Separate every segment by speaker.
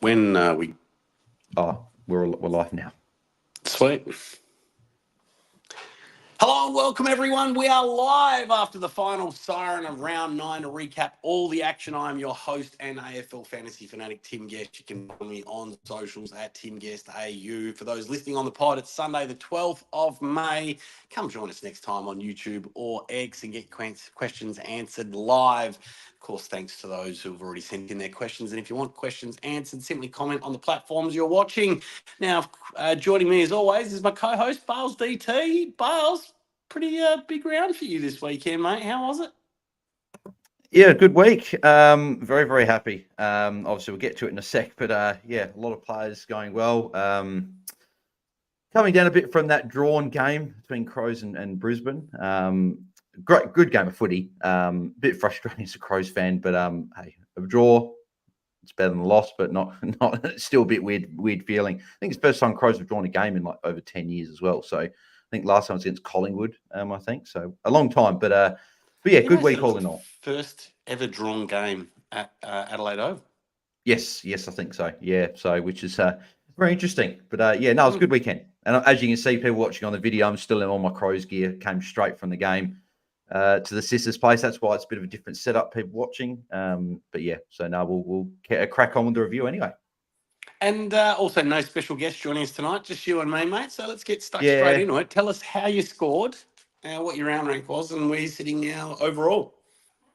Speaker 1: When we...
Speaker 2: Oh, we're live now.
Speaker 1: Sweet. Hello and welcome, everyone. We are live after the final siren of round 9 to recap all the action. I'm your host and AFL Fantasy Fanatic, Tim Guest. You can follow me on socials at Tim Guest AU. For those listening on the pod, it's Sunday, the 12th of May. Come join us next time on YouTube or X and get questions answered live. Of course, thanks to those who have already sent in their questions. And if you want questions answered, simply comment on the platforms you're watching. Now, joining me as always is my co-host, Bails DT. Bails, pretty big round for you this weekend, mate. How was it?
Speaker 2: Yeah, good week. Very, very happy. Obviously, we'll get to it in a sec, but yeah, a lot of players going well. Coming down a bit from that drawn game between Crows and Brisbane. Good game of footy. Bit frustrating as a Crows fan, but hey, a draw, it's better than a loss, but not still a bit weird feeling. I think it's the first time Crows have drawn a game in like over 10 years as well. So I think last time was against Collingwood, I think. So a long time, but yeah, good week all in all.
Speaker 1: First ever drawn game at Adelaide Oval.
Speaker 2: Yes, I think so. Yeah, so which is very interesting. But yeah, no, it was a good weekend. And as you can see, people watching on the video, I'm still in all my Crows gear. Came straight from the game to the sisters' place. That's why it's a bit of a different setup. People watching, but yeah. So now we'll crack on with the review anyway.
Speaker 1: And also, no special guest joining us tonight, just you and me, mate. So let's get stuck straight into it. Tell us how you scored, what your round rank was, and where you're sitting now overall.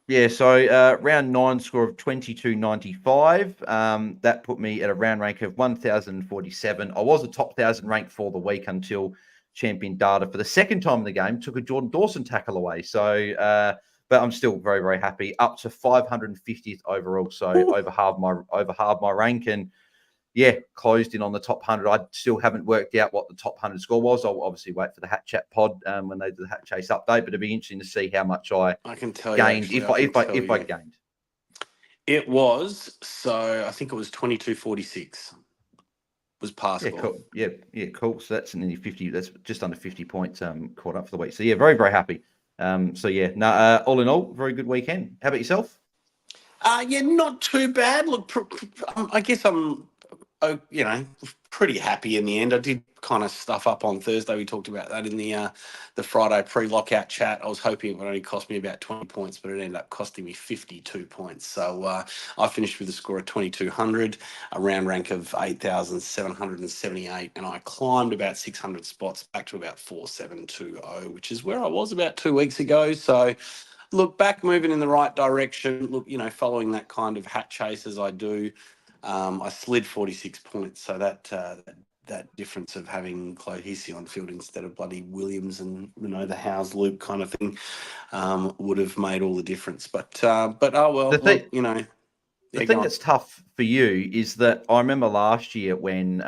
Speaker 2: Yeah, so round 9 score of 22.95. That put me at a round rank of 1,047. I was a top 1,000 rank for the week until Champion Data for the second time in the game took a Jordan Dawson tackle away. So, but I'm still very, very happy. Up to 550th overall, so over half my rank, and yeah, closed in on the top 100. I still haven't worked out what the top 100 score was. I'll obviously wait for the Hat Chat pod when they do the Hat Chase update, but it'd be interesting to see how much I
Speaker 1: can tell
Speaker 2: gained
Speaker 1: you,
Speaker 2: if I gained.
Speaker 1: It was, so I think it was 22.46 was passable.
Speaker 2: Yeah, cool. So that's nearly 50. That's just under 50 points caught up for the week. So yeah, very, very happy. So yeah, all in all, very good weekend. How about yourself?
Speaker 1: Yeah, not too bad. Look, I guess I'm, pretty happy in the end. I did kind of stuff up on Thursday. We talked about that in the Friday pre-lockout chat. I was hoping it would only cost me about 20 points, but it ended up costing me 52 points. So I finished with a score of 2,200, a round rank of 8,778, and I climbed about 600 spots back to about 4,720, which is where I was about 2 weeks ago. So look, back moving in the right direction. Look, following that kind of hat chase as I do, I slid 46 points. So that difference of having Chloe Hissey on field instead of bloody Williams and the Howes loop kind of thing would have made all the difference. But oh well,
Speaker 2: The thing that's tough for you is that I remember last year when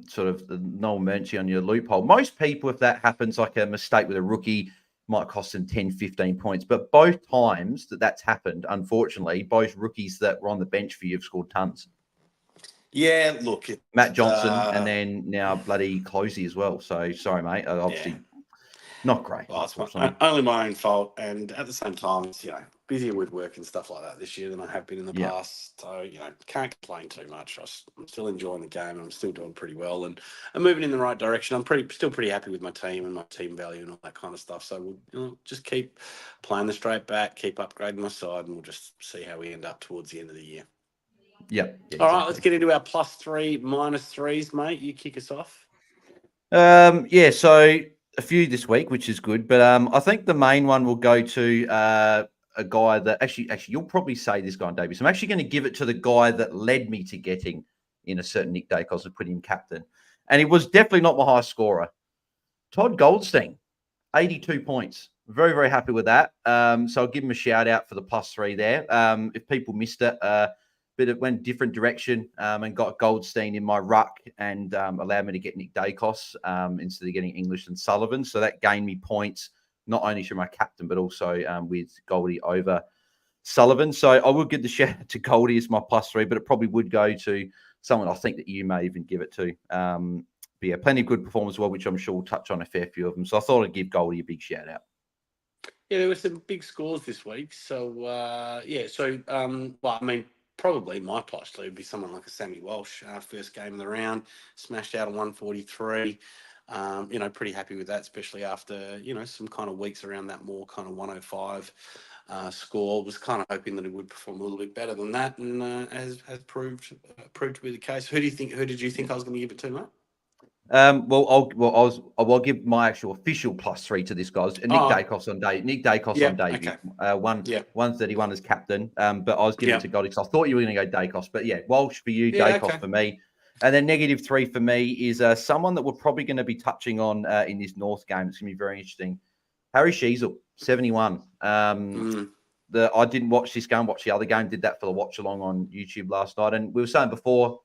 Speaker 2: sort of the no emergency on your loophole. Most people, if that happens, like a mistake with a rookie, might cost them 10, 15 points. But both times that's happened, unfortunately, both rookies that were on the bench for you have scored tons.
Speaker 1: Yeah, look.
Speaker 2: Matt Johnson and then now bloody Closey as well. So, sorry, mate. Obviously not great.
Speaker 1: Well, it's only my own fault. And at the same time, it's, busier with work and stuff like that this year than I have been in the past. So, can't complain too much. I'm still enjoying the game. I'm still doing pretty well and I'm moving in the right direction. I'm still pretty happy with my team and my team value and all that kind of stuff. So we'll just keep playing the straight back, keep upgrading my side, and we'll just see how we end up towards the end of the year.
Speaker 2: Yeah.
Speaker 1: All exactly. Right, let's get into our +3, -3s, mate. You kick us off.
Speaker 2: Yeah, so a few this week, which is good. But I think the main one will go to a guy that actually you'll probably say this guy on debut. So I'm actually going to give it to the guy that led me to getting in a certain Nick Dacos and put him captain. And he was definitely not my highest scorer. Todd Goldstein, 82 points. Very, very happy with that. So I'll give him a shout out for the +3 there. If people missed it, but it went different direction and got Goldstein in my ruck and allowed me to get Nick Dacos instead of getting English and Sullivan. So that gained me points, not only through my captain, but also with Goldie over Sullivan. So I would give the shout out to Goldie as my +3, but it probably would go to someone I think that you may even give it to. But yeah, plenty of good performance as well, which I'm sure we'll touch on a fair few of them. So I thought I'd give Goldie a big shout out.
Speaker 1: Yeah, there were some big scores this week. So, probably my plus two would be someone like a Sammy Walsh. First game of the round, smashed out a 143. Pretty happy with that, especially after, some kind of weeks around that more kind of 105 score. Was kind of hoping that he would perform a little bit better than that, and has proved to be the case. Who did you think I was going to give it to, mate?
Speaker 2: I'll give my actual official plus three to this guy. Nick Dacos on debut. 131 as captain. But I was giving it to Goldie because I thought you were going to go Dacos. But yeah, Walsh for you, Dacos for me. And then -3 for me is someone that we're probably going to be touching on in this North game. It's going to be very interesting. Harry Sheasel, 71. I didn't watch this game, watch the other game. Did that for the watch along on YouTube last night. And we were saying before,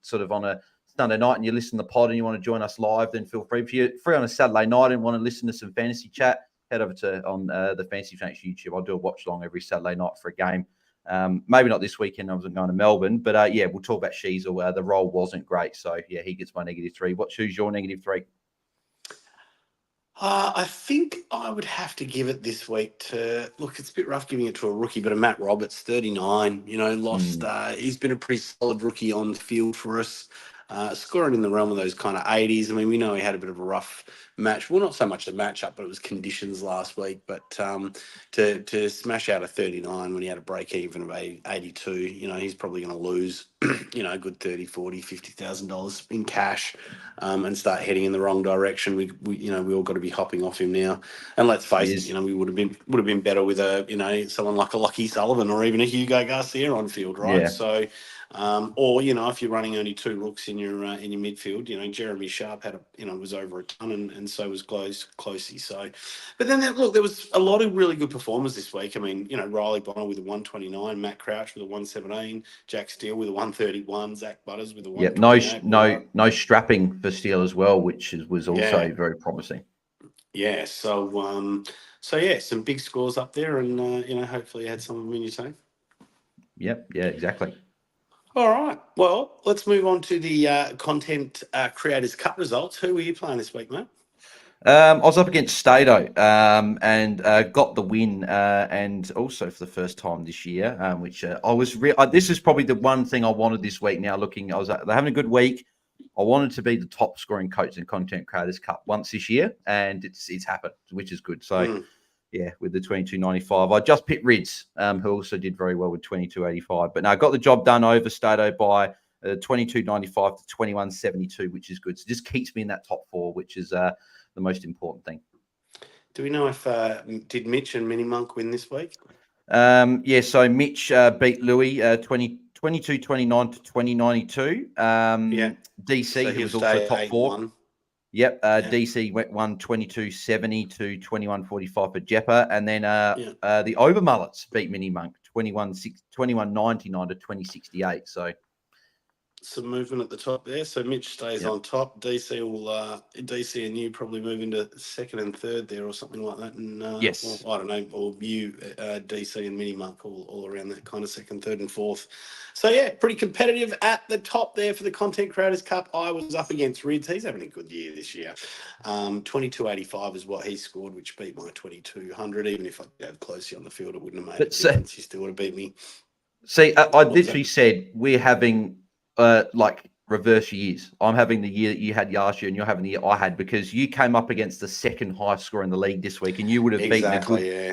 Speaker 2: sort of on a Sunday night and you listen to the pod and you want to join us live, then feel free. If you're free on a Saturday night and want to listen to some fantasy chat, head over to the Fantasy Fanatics YouTube. I'll do a watch along every Saturday night for a game. Maybe not this weekend. I wasn't going to Melbourne, but we'll talk about Sheasel. The role wasn't great, so yeah, he gets my -3. Who's your -3?
Speaker 1: I think I would have to give it this week to look. It's a bit rough giving it to a rookie, but a Matt Roberts, 39. Lost. He's been a pretty solid rookie on the field for us. Scoring in the realm of those kind of 80s. I mean, we know he had a bit of a rough match. Well, not so much the matchup, but it was conditions last week. But to smash out a 39 when he had a break even of 82, he's probably going to lose, a good 30, 40, $50,000 in cash and start heading in the wrong direction. We all got to be hopping off him now. And let's face it, we would have been better with someone like a Lockie Sullivan or even a Hugo Garcia on field, right?
Speaker 2: Yeah.
Speaker 1: So. If you're running only two rooks in your midfield, Jeremy Sharp was over a ton, and so was Closey. So, but then there was a lot of really good performers this week. I mean, Riley Bonner with a 129, Matt Crouch with a 117, Jack Steele with a 131, Zach Butters with a 128.
Speaker 2: No strapping for Steele as well, which was also very promising.
Speaker 1: Yeah. So some big scores up there, and hopefully you had some of them in your team.
Speaker 2: Yep. Yeah. Exactly.
Speaker 1: All right. Well, let's move on to the Content Creators Cup results. Who were you playing this week, mate?
Speaker 2: I was up against Stato and got the win, and also for the first time this year, which I was. This is probably the one thing I wanted this week. Now looking, they're having a good week. I wanted to be the top scoring coach in Content Creators Cup once this year, and it's happened, which is good. So. Yeah, with the 22.95. I just picked Rids, who also did very well with 22.85. But no, I got the job done over Stato by 22.95 to 21.72, which is good. So just keeps me in that top four, which is the most important thing.
Speaker 1: Do we know if did Mitch and Mini Monk win this week?
Speaker 2: So Mitch beat Louis 22.29 to 20.92. DC, who was also top four.
Speaker 1: 8-1.
Speaker 2: Yep, DC won 22.70 to 21.45 for Jeppa, and then the Overmullets beat Mini Monk 21.99 to 20.68. So
Speaker 1: some movement at the top there. So Mitch stays on top. DC and you probably move into second and third there or something like that. And
Speaker 2: yes,
Speaker 1: I don't know, or you, DC and Mini Monk all around that kind of second, third, and fourth. So yeah, pretty competitive at the top there for the Content Creators Cup. I was up against Rids. He's having a good year this year. 22.85 is what he scored, which beat my 2200. Even if I had Closey on the field, it wouldn't have made a difference. He still would have beat me.
Speaker 2: See, I literally said we're having reverse years. I'm having the year that you had last year, and you're having the year I had, because you came up against the second highest score in the league this week, and you would have beaten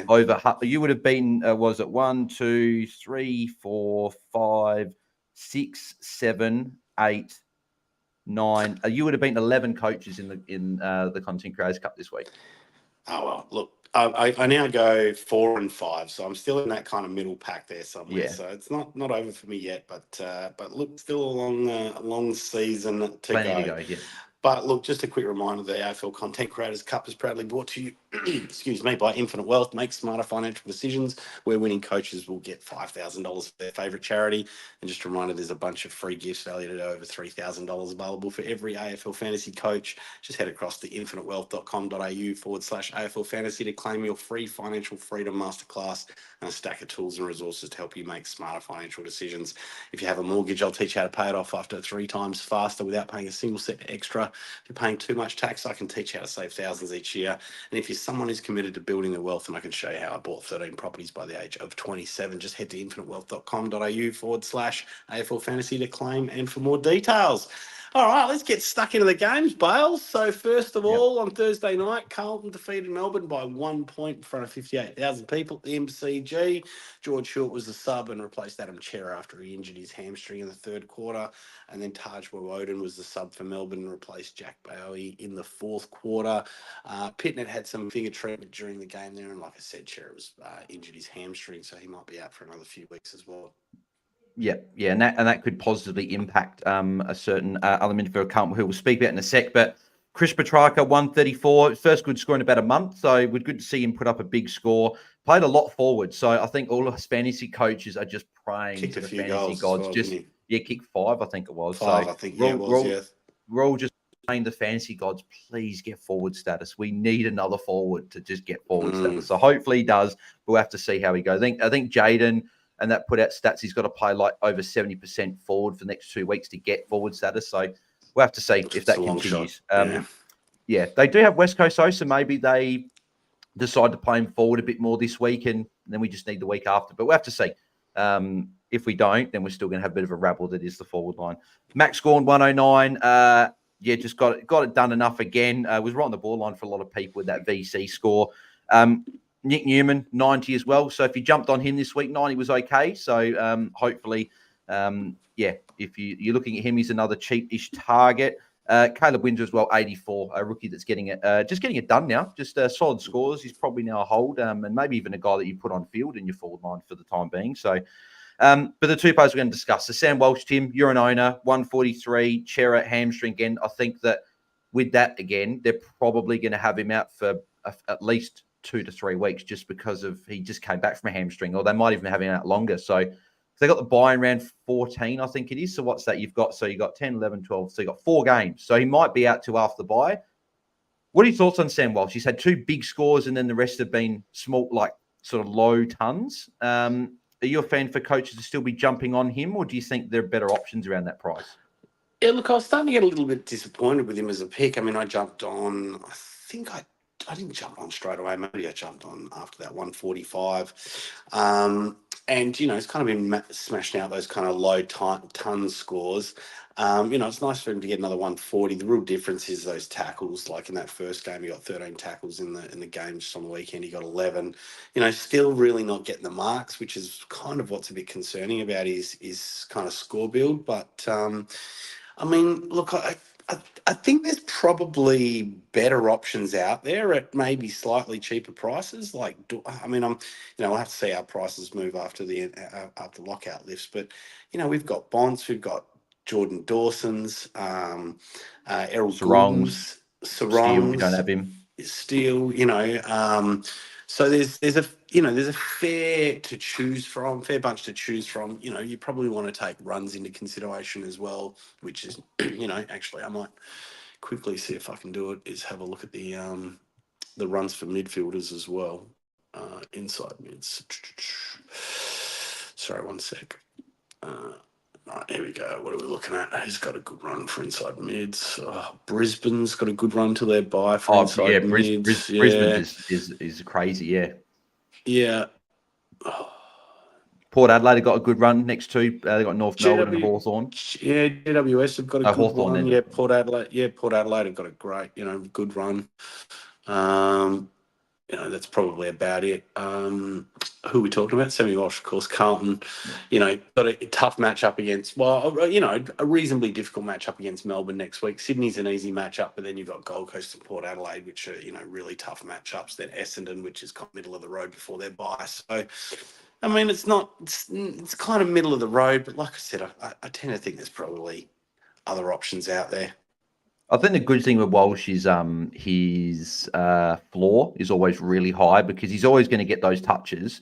Speaker 2: over. You would have beaten. Was it 1, 2, 3, 4, 5, 6, 7, 8, 9? You would have beaten 11 coaches in the Content Creators Cup this week.
Speaker 1: Oh well, look. I now go 4 and 5, so I'm still in that kind of middle pack there somewhere. Yeah. So it's not over for me yet, but look, still a long season to
Speaker 2: Plenty to go. Yeah.
Speaker 1: But look, just a quick reminder: the AFL Content Creators Cup is proudly brought to you, excuse me, by Infinite Wealth. Make smarter financial decisions, where winning coaches will get $5,000 for their favourite charity. And just a reminder, there's a bunch of free gifts valued at over $3,000 available for every AFL fantasy coach. Just head across to infinitewealth.com.au/AFL Fantasy to claim your free financial freedom masterclass and a stack of tools and resources to help you make smarter financial decisions. If you have a mortgage, I'll teach you how to pay it off after 3 times faster without paying a single cent extra. if you're paying too much tax, I can teach you how to save thousands each year. And if you're someone who's committed to building their wealth, and I can show you how I bought 13 properties by the age of 27, just head to infinitewealth.com.au/AFL Fantasy to claim and for more details. All right, let's get stuck into the games, Bales. So first of all, on Thursday night, Carlton defeated Melbourne by 1 point in front of 58,000 people at the MCG. George Short was the sub and replaced Adam Chera after he injured his hamstring in the third quarter. And then Taj Woden was the sub for Melbourne and replaced Jack Bailey in the fourth quarter. Pitnet had some finger treatment during the game there. And like I said, Chera was injured his hamstring, so he might be out for another few weeks as well.
Speaker 2: Yeah, and that could positively impact a certain other midfielder, Carlton, who we'll speak about in a sec. But Chris Petrarca, 134, first good score in about a month. So we're good to see him put up a big score. Played a lot forward. So I think all of us fantasy coaches are just praying to the fantasy gods. Kick 5, I think it was.
Speaker 1: 5, I think, it was.
Speaker 2: We're all just praying the fantasy gods, please get forward status. We need another forward to just get forward status. So hopefully he does. We'll have to see how he goes. I think Jaden, and that put out stats, he's got to play like over 70% forward for the next 2 weeks to get forward status. So we'll have to see if that continues. They do have West Coast hosts, so maybe they decide to play him forward a bit more this week, and then we just need the week after. But we'll have to see. If we don't, then we're still going to have a bit of a rabble that is the forward line. Max Gawn, 109. Just got it done enough again. Was right on the borderline for a lot of people with that VC score. Nick Newman, 90 as well. So if you jumped on him this week, 90 was okay. So hopefully, if you're looking at him, he's another cheap-ish target. Caleb Windsor as well, 84, a rookie that's getting it done now. Just solid scores. He's probably now a hold, and maybe even a guy that you put on field in your forward line for the time being. So, but the two players we're going to discuss. So Sam Walsh, Tim, you're an owner, 143, Chera, hamstring again. I think that with that again, they're probably going to have him out for at least 2 to 3 weeks just because he just came back from a hamstring, or they might even have him out longer. So they got the buy in round 14, I think it is. So what's that? You got 10, 11, 12. So you got 4 games. So he might be out till after the buy. What are your thoughts on Sam Walsh? He's had 2 big scores and then the rest have been small, like sort of low tons. Are you a fan for coaches to still be jumping on him, or do you think there are better options around that price?
Speaker 1: Yeah, look, I was starting to get a little bit disappointed with him as a pick. I mean, I jumped on, I think I didn't jump on straight away. Maybe I jumped on after that 145. And, it's kind of been smashing out those kind of low ton scores. It's nice for him to get another 140. The real difference is those tackles. Like in that first game, he got 13 tackles in the game. Just on the weekend, he got 11. Still really not getting the marks, which is kind of what's a bit concerning about his kind of score build. But, look, I think there's probably better options out there at maybe slightly cheaper prices. We'll have to see how prices move after after lockout lifts. But we've got Bonds, we've got Jordan Dawson's, Errol Goulds, Sarong.
Speaker 2: We don't have him.
Speaker 1: Steele, so there's a fair bunch to choose from. You probably want to take runs into consideration as well, which is, actually I might quickly see if I can do it, is have a look at the runs for midfielders as well, inside mids. Sorry, one sec. Right, here we go. What are we looking at? Who's got a good run for inside mids? Brisbane's got a good run till their bye for inside mids.
Speaker 2: Brisbane is crazy, yeah.
Speaker 1: Yeah.
Speaker 2: Port Adelaide have got a good run next to. They got North Melbourne and Hawthorn.
Speaker 1: Yeah, AWST have got a good run. Yeah, Port Adelaide have got a great, good run. That's probably about it. Who are we talking about? Sammy Walsh, of course. Carlton, got a tough matchup against, a reasonably difficult matchup against Melbourne next week. Sydney's an easy matchup, but then you've got Gold Coast and Port Adelaide, which are, really tough matchups. Then Essendon, which is kind of middle of the road before their bye. So, it's kind of middle of the road, but like I said, I tend to think there's probably other options out there.
Speaker 2: I think the good thing with Walsh is his floor is always really high because he's always going to get those touches.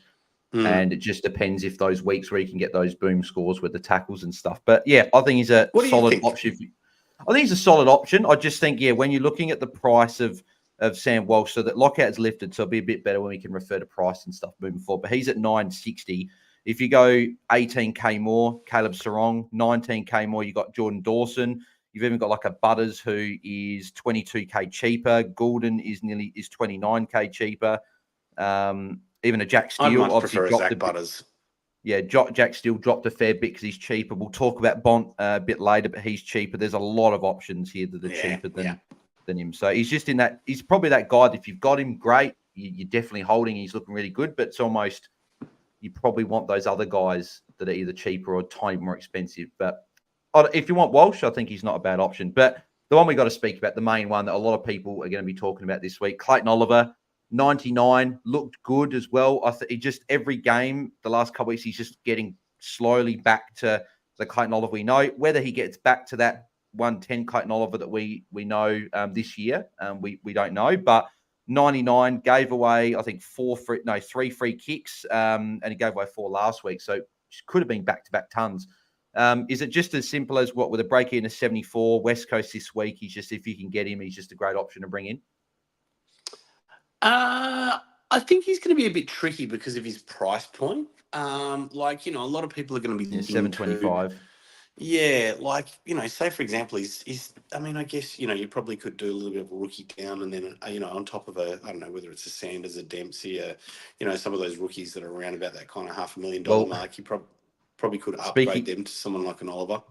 Speaker 2: And it just depends if those weeks where he can get those boom scores with the tackles and stuff. But yeah, I think he's a solid option. I think he's a solid option. I just think, when you're looking at the price of Sam Walsh, so that lockout's lifted, so it'll be a bit better when we can refer to price and stuff moving forward. But he's at 960. If you go 18K more, Caleb Sarong, 19K more, you got Jordan Dawson. You've even got like a Butters who is 22k cheaper. Goulden is 29k cheaper. Even a Jack Steele.
Speaker 1: I'd much prefer a Zach Butters.
Speaker 2: Yeah, Jack Steele dropped a fair bit because he's cheaper. We'll talk about Bont a bit later, but he's cheaper. There's a lot of options here that are cheaper than him. So he's just in that. He's probably that guy that if you've got him, great. You're definitely holding. He's looking really good, but it's almost you probably want those other guys that are either cheaper or tiny more expensive. But if you want Walsh, I think he's not a bad option. But the one we got to speak about, the main one that a lot of people are going to be talking about this week, Clayton Oliver, 99, looked good as well. He just every game the last couple of weeks, he's just getting slowly back to the Clayton Oliver we know. Whether he gets back to that 110 Clayton Oliver that we know this year, we don't know. But 99 gave away, I think, 3 free kicks, and he gave away 4 last week. So could have been back-to-back tons. Is it just as simple as what with a break in of 74, West Coast this week? He's just, if you can get him, he's just a great option to bring in.
Speaker 1: I think he's going to be a bit tricky because of his price point. A lot of people are going to be
Speaker 2: $7.25.
Speaker 1: Yeah, say for example, I guess, you probably could do a little bit of a rookie down and then, on top of I don't know, whether it's a Sanders, a Dempsey, some of those rookies that are around about that kind of $500,000 mark, you probably could upgrade them to someone like an Oliver.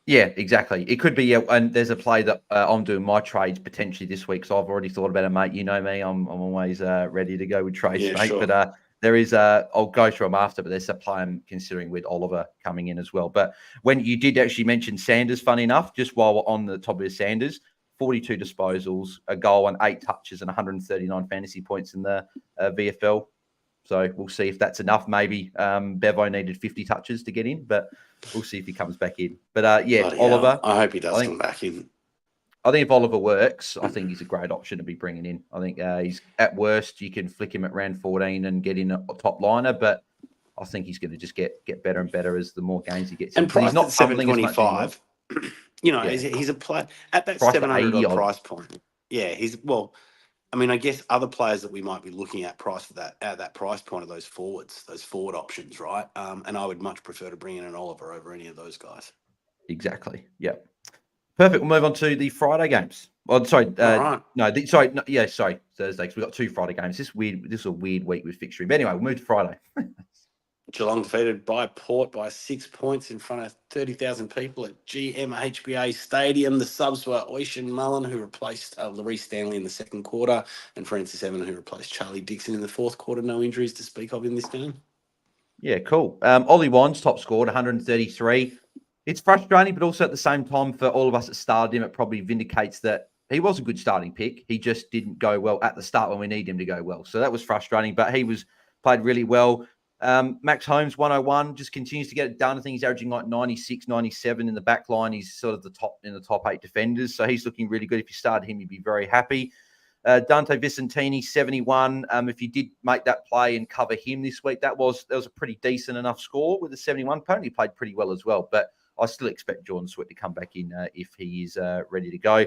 Speaker 2: Yeah, exactly. It could be, and there's a play that I'm doing my trades potentially this week, so I've already thought about it, mate. You know me, I'm always ready to go with trades, mate. Sure. But there is I'll go through them after, but there's a play I'm considering with Oliver coming in as well. But when you did actually mention Sanders, funny enough, just while we're on the topic of Sanders, 42 disposals, a goal and 8 touches and 139 fantasy points in the VFL. So we'll see if that's enough. Maybe Bevo needed 50 touches to get in, but we'll see if he comes back in. But Oliver.
Speaker 1: I hope he does come back in.
Speaker 2: I think if Oliver works, I think he's a great option to be bringing in. I think he's at worst, you can flick him at round 14 and get in a top liner, but I think he's going to just get better and better as the more games he gets.
Speaker 1: And
Speaker 2: he's not
Speaker 1: $7.25. He's a player at that $700 price point. Yeah, I guess other players that we might be looking at at that price point are those forwards, those forward options, right? And I would much prefer to bring in an Oliver over any of those guys.
Speaker 2: Exactly. Yeah. Perfect. We'll move on to the Friday games. Oh, sorry.
Speaker 1: Right.
Speaker 2: Sorry. Thursday, because we've got 2 Friday games. This is a weird week with fixturing. But anyway, we'll move to Friday.
Speaker 1: Geelong defeated by Port by 6 points in front of 30,000 people at GMHBA Stadium. The subs were Oishan Mullen, who replaced Larry Stanley in the second quarter, and Francis Evan, who replaced Charlie Dixon in the fourth quarter. No injuries to speak of in this game.
Speaker 2: Yeah, cool. Ollie Wands top scored 133. It's frustrating, but also at the same time for all of us that started him, it probably vindicates that he was a good starting pick. He just didn't go well at the start when we need him to go well. So that was frustrating, but he played really well. Max Holmes, 101, just continues to get it done. I think he's averaging like 96, 97 in the back line. He's sort of the top 8 defenders. So he's looking really good. If you started him, you'd be very happy. Dante Vicentini, 71. If you did make that play and cover him this week, that was a pretty decent enough score with the 71. Apparently played pretty well as well, but I still expect Jordan Sweat to come back in if he is ready to go.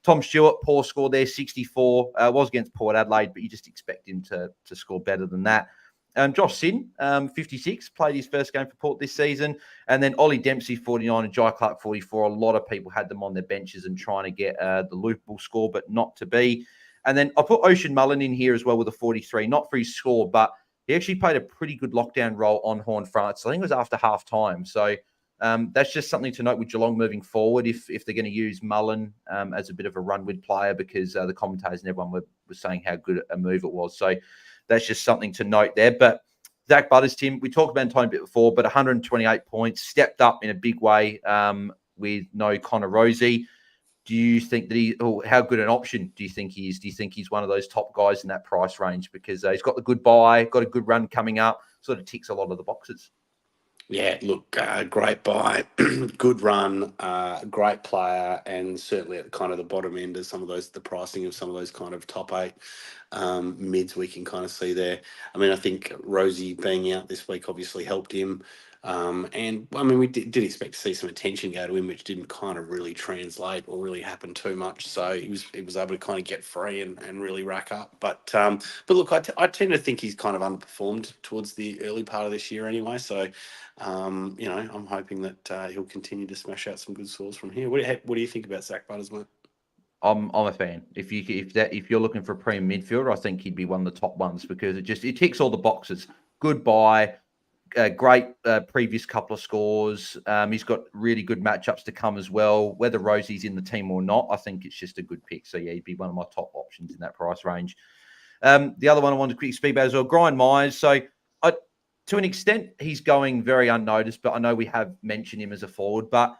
Speaker 2: Tom Stewart, poor score there, 64. Was against Port Adelaide, but you just expect him to score better than that. Josh Sin, 56, played his first game for Port this season. And then Ollie Dempsey, 49, and Jai Clark, 44. A lot of people had them on their benches and trying to get the loopable score, but not to be. And then I put Oishan Mullen in here as well with a 43, not for his score, but he actually played a pretty good lockdown role on Horn France. I think it was after half time. So that's just something to note with Geelong moving forward if they're going to use Mullen as a bit of a run-with player because the commentators and everyone were saying how good a move it was. So that's just something to note there. But Zach Butters, Tim, we talked about him a bit before, but 128 points, stepped up in a big way with no Connor Rosie. Do you think that how good an option do you think he is? Do you think he's one of those top guys in that price range? Because he's got the good buy, got a good run coming up, sort of ticks a lot of the boxes.
Speaker 1: Yeah, look, great buy, good run, great player, and certainly at kind of the bottom end of the pricing of some of those kind of top 8 mids we can kind of see there. I mean, I think Rosie being out this week obviously helped him. And I mean, we did expect to see some attention go to him, which didn't kind of really translate or really happen too much. So he was able to kind of get free and really rack up. But look, I tend to think he's kind of underperformed towards the early part of this year anyway. So I'm hoping that he'll continue to smash out some good scores from here. What do you think about Zach Butters, mate?
Speaker 2: I'm a fan. If you're looking for a premium midfielder, I think he'd be one of the top ones because it ticks all the boxes. Good buy, great previous couple of scores. He's got really good matchups to come as well. Whether Rosie's in the team or not, I think it's just a good pick. So yeah, he'd be one of my top options in that price range. The other one I wanted to quickly speak about as well, Brian Myers. So to an extent, he's going very unnoticed, but I know we have mentioned him as a forward. But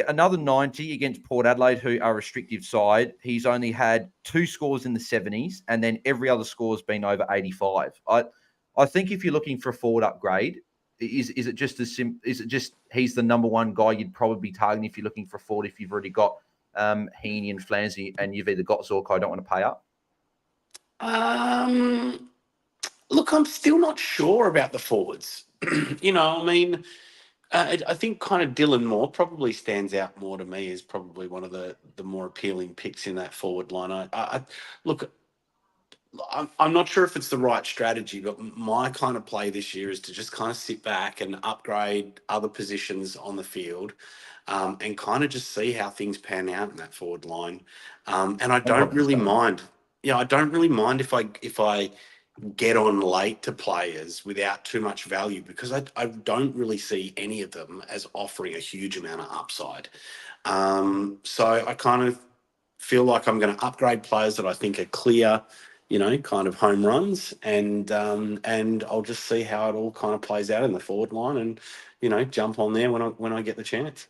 Speaker 2: another 90 against Port Adelaide, who are a restrictive side. He's only had 2 scores in the 70s, and then every other score has been over 85. I think if you're looking for a forward upgrade, is it just he's the number one guy you'd probably be targeting if you're looking for a forward if you've already got Heaney and Flansley and you've either got Zorko, I don't want to pay up?
Speaker 1: Look, I'm still not sure about the forwards. I mean, I think kind of Dylan Moore probably stands out more to me as probably one of the more appealing picks in that forward line. Look, I'm not sure if it's the right strategy, but my kind of play this year is to just kind of sit back and upgrade other positions on the field, and kind of just see how things pan out in that forward line. And I don't really mind. I don't really mind if I get on late to players without too much value, because I don't really see any of them as offering a huge amount of upside. So I kind of feel like I'm going to upgrade players that I think are clear, kind of home runs, and I'll just see how it all kind of plays out in the forward line, and jump on there when I get the chance,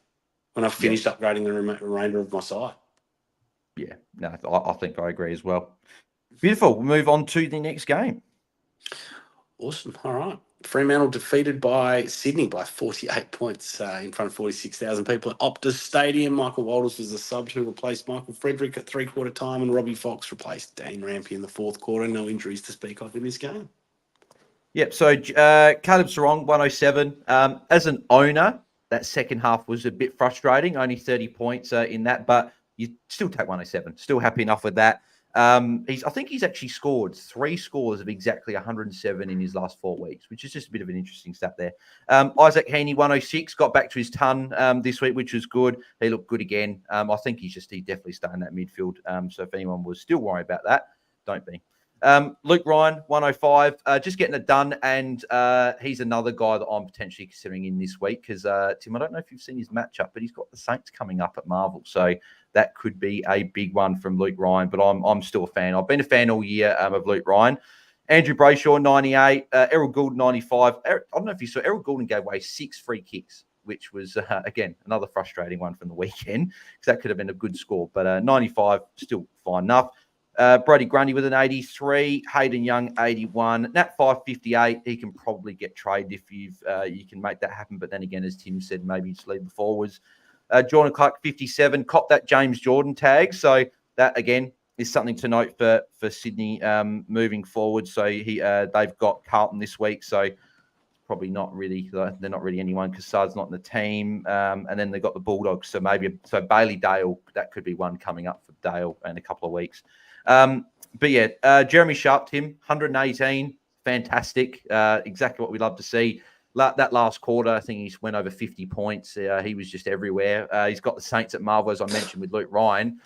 Speaker 1: when I've finished upgrading the remainder of my side.
Speaker 2: Yeah, no, I think I agree as well. Beautiful. We'll move on to the next game.
Speaker 1: Awesome. All right. Fremantle defeated by Sydney by 48 points in front of 46,000 people at Optus Stadium. Michael Walters was the sub who replaced Michael Frederick at 3/4 time, and Robbie Fox replaced Dane Rampy in the 4th quarter. No injuries to speak of in this game.
Speaker 2: Yep. So Caleb Sarong, 107. As an owner, that second half was a bit frustrating. Only 30 points in that, but you still take 107. Still happy enough with that. I think he's actually scored 3 scores of exactly 107 in his last 4 weeks, which is just a bit of an interesting stat there. Isaac Heaney, 106, got back to his ton this week, which was good. He looked good again. I think he definitely staying in that midfield. So if anyone was still worried about that, don't be. Luke Ryan, 105, just getting it done. And he's another guy that I'm potentially considering in this week because, Tim, I don't know if you've seen his matchup, but he's got the Saints coming up at Marvel. So that could be a big one from Luke Ryan, but I'm still a fan. I've been a fan all year of Luke Ryan. Andrew Brayshaw, 98. Errol Gould, 95. I don't know if you saw, Errol Gould gave away 6 free kicks, which was, again, another frustrating one from the weekend because that could have been a good score. But 95, still fine enough. Brody Grundy with an 83, Hayden Young 81, Nat 558. He can probably get traded if you can make that happen. But then again, as Tim said, maybe just leave the forwards. Jordan Clark 57, cop that James Jordan tag. So that again is something to note for Sydney moving forward. So they've got Carlton this week. So probably not really. They're not really anyone because Sard's not in the team. And then they've got the Bulldogs. So Bailey Dale, that could be one coming up for Dale in a couple of weeks. But yeah, Jeremy Sharp, Tim, 118, fantastic. Exactly what we love to see. That last quarter, I think he went over 50 points. He was just everywhere. He's got the Saints at Marvel, as I mentioned, with Luke Ryan.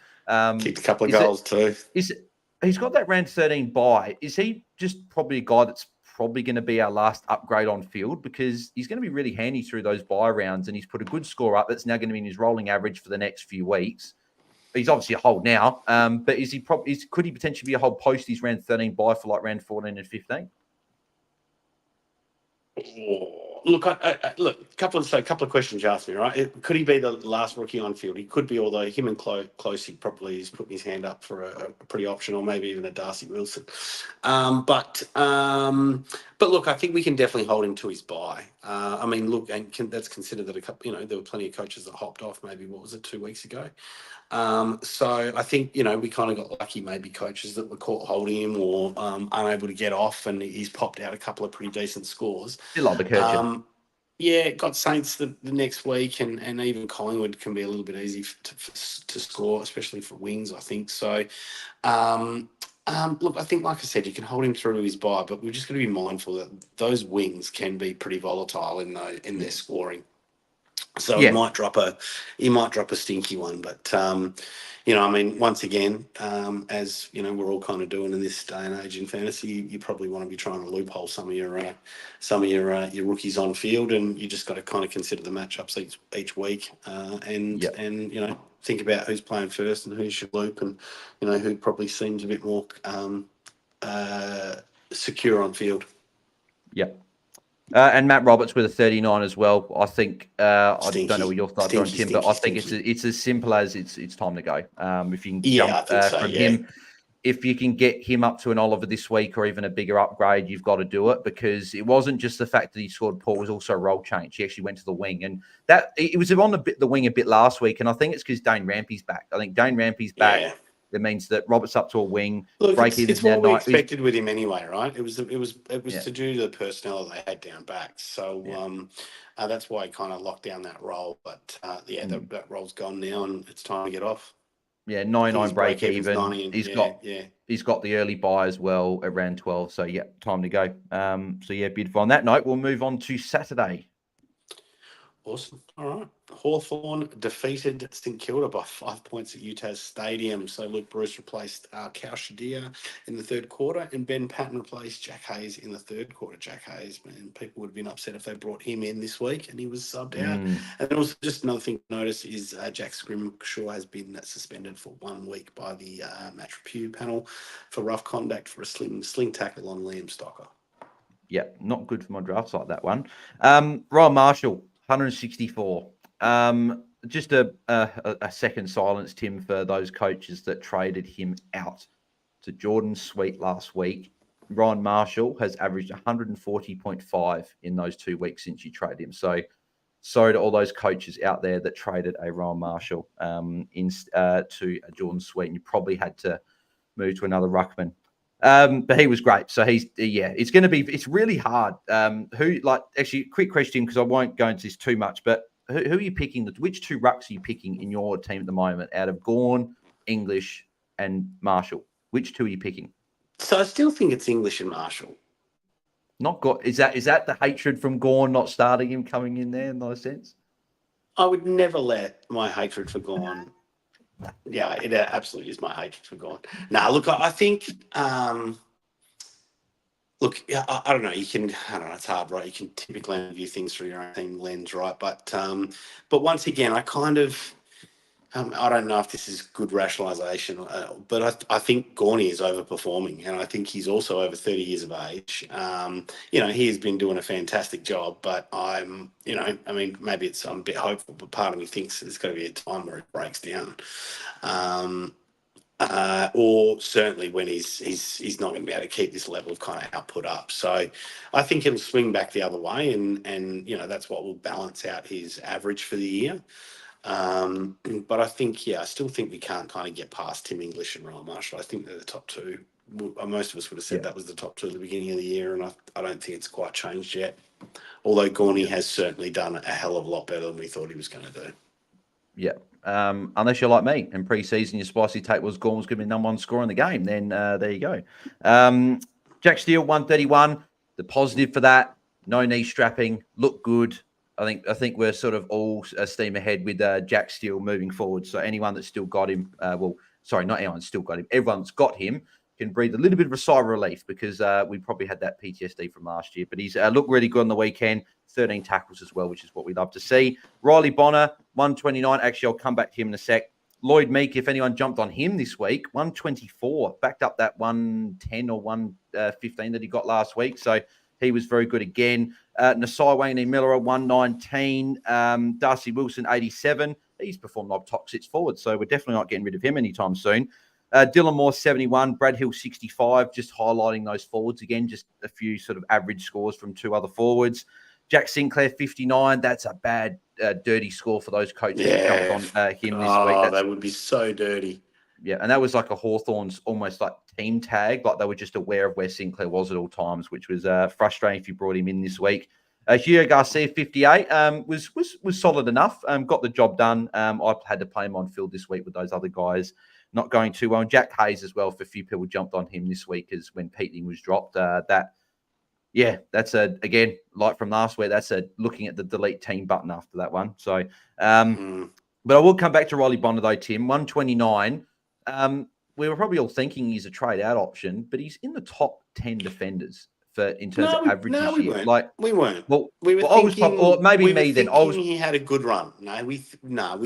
Speaker 1: Kicked a couple of goals too.
Speaker 2: He's got that round 13 bye. Is he just probably a guy that's probably going to be our last upgrade on field because he's going to be really handy through those bye rounds, and he's put a good score up that's now going to be in his rolling average for the next few weeks. He's obviously a hold now, but could he potentially be a hold post his round 13 bye for like round 14 and 15?
Speaker 1: Look, look. A couple of questions you asked me, right? Could he be the last rookie on field? He could be, although him and Close, he probably is putting his hand up for a pretty option, or maybe even a Darcy Wilson. But look, I think we can definitely hold him to his bye. I mean, look, and that's considered that there were plenty of coaches that hopped off. Maybe 2 weeks ago. So I think, we kind of got lucky, maybe coaches that were caught holding him or unable to get off, and he's popped out a couple of pretty decent scores.
Speaker 2: Still like the
Speaker 1: Yeah, got Saints the next week, and even Collingwood can be a little bit easy to score, especially for wings, I think. So, look, I think, like I said, you can hold him through to his bye, but we're just going to be mindful that those wings can be pretty volatile in their scoring. So
Speaker 2: Yeah.
Speaker 1: he might drop a stinky one, but I mean, once again, as you know, we're all kind of doing in this day and age in fantasy, you probably want to be trying to loophole some of your rookies on field, and you just got to kind of consider the matchups each week, and think about who's playing first and who should loop, and who probably seems a bit more secure on field.
Speaker 2: Yep. And Matt Roberts with a 39 as well. I think I don't know what your thoughts are on Tim, but I think it's as simple as it's time to go. If you can jump from him, if you can get him up to an Oliver this week or even a bigger upgrade, you've got to do it, because it wasn't just the fact that he scored poor, it was also a role change. He actually went to the wing, and that it was on the wing a bit last week, and I think it's because Dane Rampy's back. I think Dane Rampy's back. Yeah. That means that Roberts up to a wing.
Speaker 1: Look, it's what we expected with him anyway, right? It was to do the personnel they had down back. So that's why he kind of locked down that role. But that role's gone now, and it's time to get off.
Speaker 2: Yeah, 99 break even. He's got the early buy as well at round 12. So time to go. Beautiful. On that note, we'll move on to Saturday.
Speaker 1: Awesome. All right. Hawthorn defeated St Kilda by 5 points at Utah's Stadium. So Luke Bruce replaced Cal Shadir in the third quarter, and Ben Patton replaced Jack Hayes in the third quarter. Jack Hayes, man, people would have been upset if they brought him in this week and he was subbed out. And also, just another thing to notice is Jack Scrimshaw has been suspended for 1 week by the match review panel for rough conduct for a sling tackle on Liam Stocker.
Speaker 2: Yeah, not good for my drafts like that one. Ryan Marshall, 164. Just a second silence, Tim, for those coaches that traded him out to Jordan Sweet last week. Ryan Marshall has averaged 140.5 in those 2 weeks since you traded him. So sorry to all those coaches out there that traded a Ryan Marshall to a Jordan Sweet, and you probably had to move to another ruckman. But he was great. So it's really hard. Actually, quick question, because I won't go into this too much, but who are you picking? Which 2 rucks are you picking in your team at the moment out of Gawn, English, and Marshall? Which 2 are you picking?
Speaker 1: So I still think it's English and Marshall.
Speaker 2: Not got. Is that the hatred from Gawn not starting him coming in there in that sense?
Speaker 1: I would never let my hatred for Gawn. Yeah, it absolutely is my hatred for Gawn. Look, I think, I don't know. It's hard, right? You can typically view things through your own team lens, right? But once again, I kind of, I don't know if this is good rationalisation, but I think Gawny is overperforming, and I think he's also over 30 years of age. He has been doing a fantastic job, but maybe I'm a bit hopeful, but part of me thinks there's got to be a time where it breaks down. Or certainly when he's not going to be able to keep this level of kind of output up. So I think it'll swing back the other way, and that's what will balance out his average for the year. But I think, I still think we can't kind of get past Tim English and Ryan Marshall. I think they're the top 2. Most of us would have said that was the top 2 at the beginning of the year, and I don't think it's quite changed yet. Although Gawny has certainly done a hell of a lot better than we thought he was going to do.
Speaker 2: Yeah. Unless you're like me, in pre-season your spicy take was Gawn was going to be number 1 scorer in the game, then there you go. Jack Steele, 131. The positive for that, no knee strapping, look good. I think we're sort of all steam ahead with Jack Steele moving forward. So anyone that's still got him, not anyone still got him. Everyone's got him can breathe a little bit of a sigh of relief, because we probably had that PTSD from last year. But he's looked really good on the weekend. 13 tackles as well, which is what we love to see. Riley Bonner, 129. Actually, I'll come back to him in a sec. Lloyd Meek, if anyone jumped on him this week, 124. Backed up that 110 or 115 that he got last week. So he was very good again. Nasai Wayne Miller, 119. Darcy Wilson, 87. He's performed like top 6 forward, so we're definitely not getting rid of him anytime soon. Dylan Moore, 71. Brad Hill, 65. Just highlighting those forwards again. Just a few sort of average scores from 2 other forwards. Jack Sinclair, 59. That's a bad, dirty score for those coaches that jumped on him this week.
Speaker 1: That would be so dirty.
Speaker 2: Yeah, and that was like a Hawthorn's almost like team tag. Like they were just aware of where Sinclair was at all times, which was frustrating if you brought him in this week. Hugo Garcia, 58, was solid enough. Got the job done. I had to play him on field this week with those other guys not going too well. And Jack Hayes as well, for a few people jumped on him this week as when Peating was dropped. That's again, like from last week, that's looking at the delete team button after that one. So, but I will come back to Riley Bonner though, Tim. 129. We were probably all thinking he's a trade out option, but he's in the top 10 defenders in terms of average this year.
Speaker 1: Weren't.
Speaker 2: Like
Speaker 1: we weren't.
Speaker 2: Well,
Speaker 1: we were
Speaker 2: well,
Speaker 1: thinking,
Speaker 2: or maybe
Speaker 1: we
Speaker 2: me
Speaker 1: were
Speaker 2: then. I was.
Speaker 1: He had a good run. We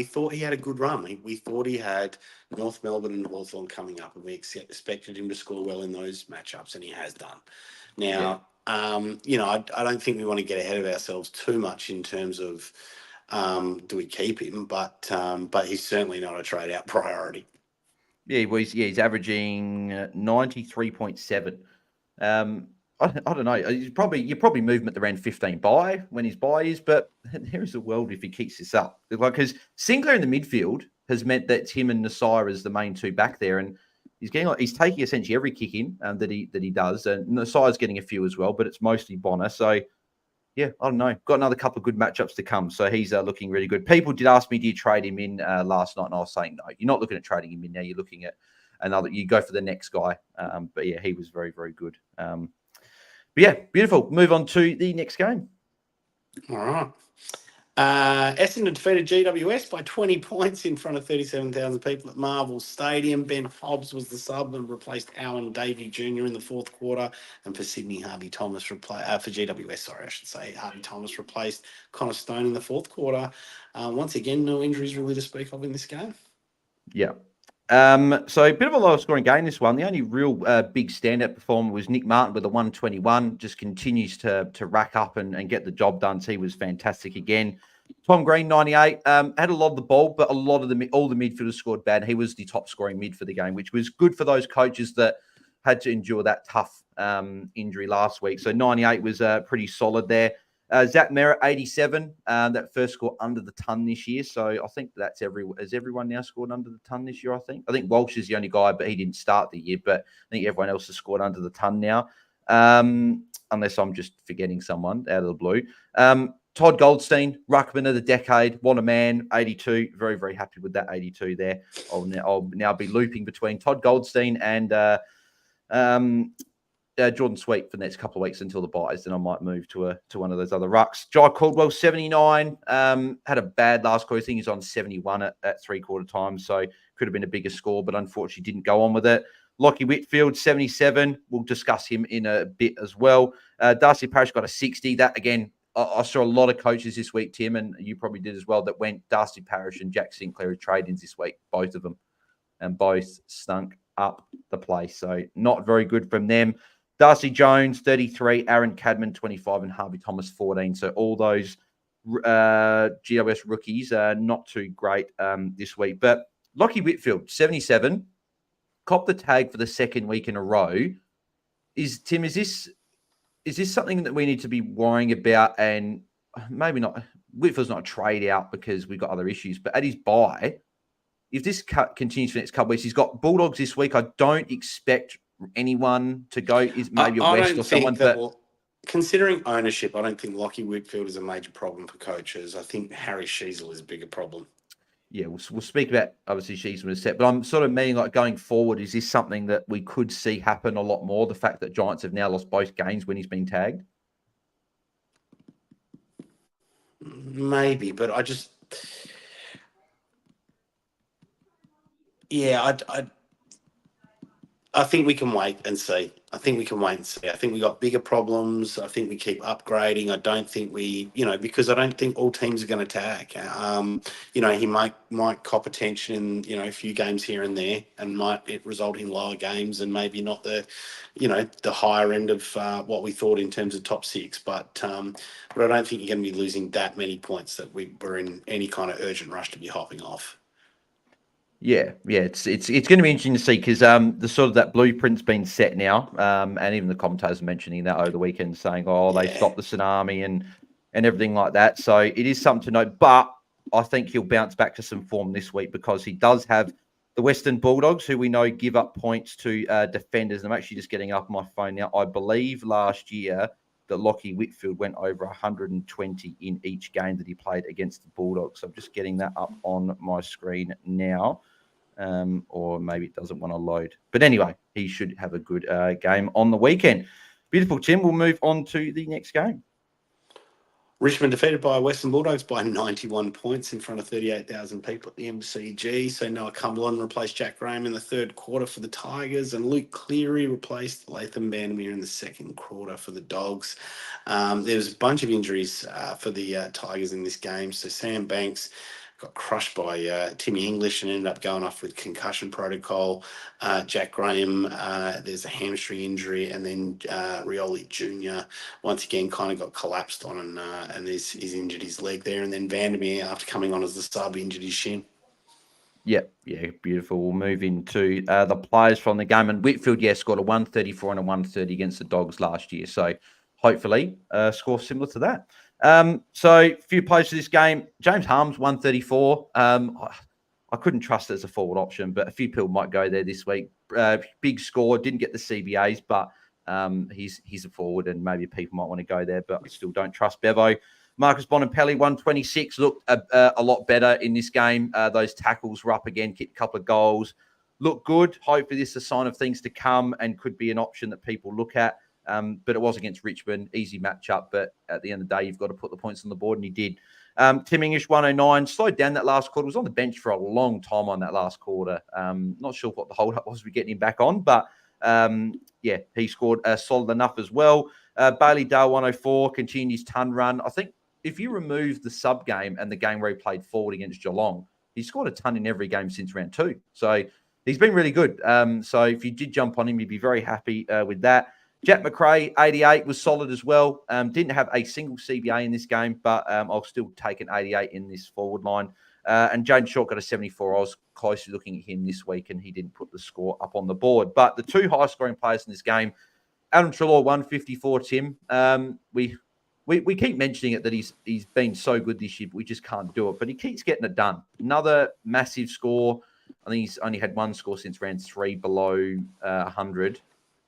Speaker 1: thought he had a good run. We thought he had North Melbourne and Hawthorn coming up, and we expected him to score well in those matchups, and he has done. Now, I don't think we want to get ahead of ourselves too much in terms of do we keep him, but he's certainly not a trade out priority.
Speaker 2: Yeah, he's averaging 93.7. I don't know. You probably move him at around 15 buy when his buy is, but there is a world if he keeps this up. Because Sinclair in the midfield has meant that him and Nasir is the main two back there, and he's taking essentially every kick in that he does, and Nasir's getting a few as well, but it's mostly Bonner. So yeah, I don't know. Got another couple of good matchups to come, so he's looking really good. People did ask me, do you trade him in last night? And I was saying, no, you're not looking at trading him in now. You're looking at another. You go for the next guy. But yeah, he was very, very good. But yeah, beautiful. Move on to the next game.
Speaker 1: All right. Essendon defeated GWS by 20 points in front of 37,000 people at Marvel Stadium. Ben Hobbs was the sub and replaced Alan Davey Jr. in the fourth quarter. And for Sydney, Harvey Thomas for GWS, Harvey Thomas replaced Connor Stone in the fourth quarter. Once again, no injuries really to speak of in this game.
Speaker 2: Yeah. So a bit of a lower scoring game, this one. The only real big standout performer was Nick Martin with a 121. Just continues to rack up and get the job done. So he was fantastic again. Tom Green, 98, had a lot of the ball, but all the midfielders scored bad. He was the top scoring mid for the game, which was good for those coaches that had to endure that tough injury last week. So 98 was pretty solid there. Zach Merritt, 87, that first score under the ton this year. So I think has everyone now scored under the ton this year, I think Walsh is the only guy, but he didn't start the year. But I think everyone else has scored under the ton now, unless I'm just forgetting someone out of the blue. Todd Goldstein, Ruckman of the decade. What a man, 82. Very, very happy with that 82 there. I'll now be looping between Todd Goldstein and Jordan Sweet for the next couple of weeks until the buys. Then I might move to one of those other rucks. Jai Caldwell, 79. Had a bad last quarter. I think he's on 71 at three-quarter time, so could have been a bigger score, but unfortunately didn't go on with it. Lockie Whitfield, 77. We'll discuss him in a bit as well. Darcy Parish got a 60. That, again, I saw a lot of coaches this week, Tim, and you probably did as well, that went Darcy Parish and Jack Sinclair as trade-ins this week, both of them, and both stunk up the place. So not very good from them. Darcy Jones, 33, Aaron Cadman, 25, and Harvey Thomas, 14. So all those GWS rookies are not too great this week. But Lockie Whitfield, 77, copped the tag for the second week in a row. Is this something that we need to be worrying about? And maybe not. Whitfield's not a trade out because we've got other issues. But at his bye, if this continues for the next couple of weeks, he's got Bulldogs this week. I don't expect anyone to go. Is maybe a West or someone. But
Speaker 1: considering ownership, I don't think Lockie Whitfield is a major problem for coaches. I think Harry Sheasel is a bigger problem.
Speaker 2: Yeah, we'll speak about obviously Sheasel in a set, but I'm sort of meaning like going forward, is this something that we could see happen a lot more? The fact that Giants have now lost both games when he's been tagged?
Speaker 1: Maybe, but I think we can wait and see. I think we got bigger problems. I think we keep upgrading. I don't think because I don't think all teams are going to tag. He might cop attention in, a few games here and there, and it result in lower games and maybe not the higher end of what we thought in terms of top six. But I don't think you're going to be losing that many points that we're in any kind of urgent rush to be hopping off.
Speaker 2: Yeah, it's going to be interesting to see because the sort of that blueprint's been set now, and even the commentators mentioning that over the weekend, saying, they stopped the tsunami and everything like that. So it is something to note, but I think he'll bounce back to some form this week because he does have the Western Bulldogs, who we know give up points to defenders. I'm actually just getting up on my phone now. I believe last year that Lockie Whitfield went over 120 in each game that he played against the Bulldogs. So I'm just getting that up on my screen now. Or maybe it doesn't want to load. But anyway, he should have a good game on the weekend. Beautiful, Tim. We'll move on to the next game.
Speaker 1: Richmond defeated by Western Bulldogs by 91 points in front of 38,000 people at the MCG. So Noah Cumberland replaced Jack Graham in the third quarter for the Tigers, and Luke Cleary replaced Latham Vandermeer in the second quarter for the Dogs. There was a bunch of injuries for the Tigers in this game. So Sam Banks got crushed by Timmy English and ended up going off with concussion protocol. Jack Graham, there's a hamstring injury, and then Rioli Jr. once again kind of got collapsed on and he's injured his leg there. And then Vandermeer, after coming on as the sub, injured his shin.
Speaker 2: Yeah, beautiful. We'll move into the players from the game. And Whitfield, scored a 134 and a 130 against the Dogs last year. So hopefully score similar to that. So a few players for this game. James Harms, 134. I couldn't trust it as a forward option, but a few people might go there this week. Big score, didn't get the CBAs, but he's a forward and maybe people might want to go there, but I still don't trust Bevo. Marcus Bonampelli, 126, looked a lot better in this game. Those tackles were up again, kicked a couple of goals. Looked good. Hopefully this is a sign of things to come and could be an option that people look at. But it was against Richmond, easy matchup. But at the end of the day, you've got to put the points on the board, and he did. Tim English, 109, slowed down that last quarter. Was on the bench for a long time on that last quarter. Not sure what the hold-up was with getting him back on, but he scored solid enough as well. Bailey Dale, 104, continues ton run. I think if you remove the sub game and the game where he played forward against Geelong, he scored a ton in every game since round 2. So he's been really good. So if you did jump on him, you'd be very happy with that. Jack McRae, 88, was solid as well. Didn't have a single CBA in this game, but I'll still take an 88 in this forward line. And Jaden Short got a 74. I was closely looking at him this week, and he didn't put the score up on the board. But the two high-scoring players in this game, Adam Treloar, 154, Tim. We keep mentioning it that he's been so good this year, but we just can't do it. But he keeps getting it done. Another massive score. I think he's only had one score since round 3 below 100.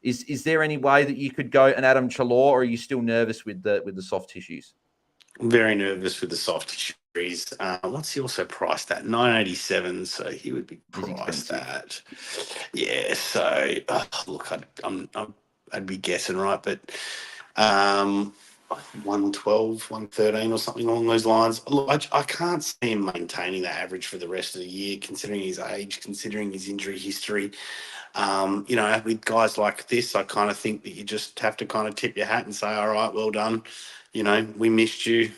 Speaker 2: Is there any way that you could go an Adam Treloar, or are you still nervous with the soft tissues?
Speaker 1: I'm very nervous with the soft tissues. What's he also priced at? 987, so he would be priced at. Yeah, so look, I'd be guessing, right? But 112, 113 or something along those lines. Look, I can't see him maintaining that average for the rest of the year, considering his age, considering his injury history. With guys like this, I kind of think that you just have to kind of tip your hat and say, all right, well done. We missed you.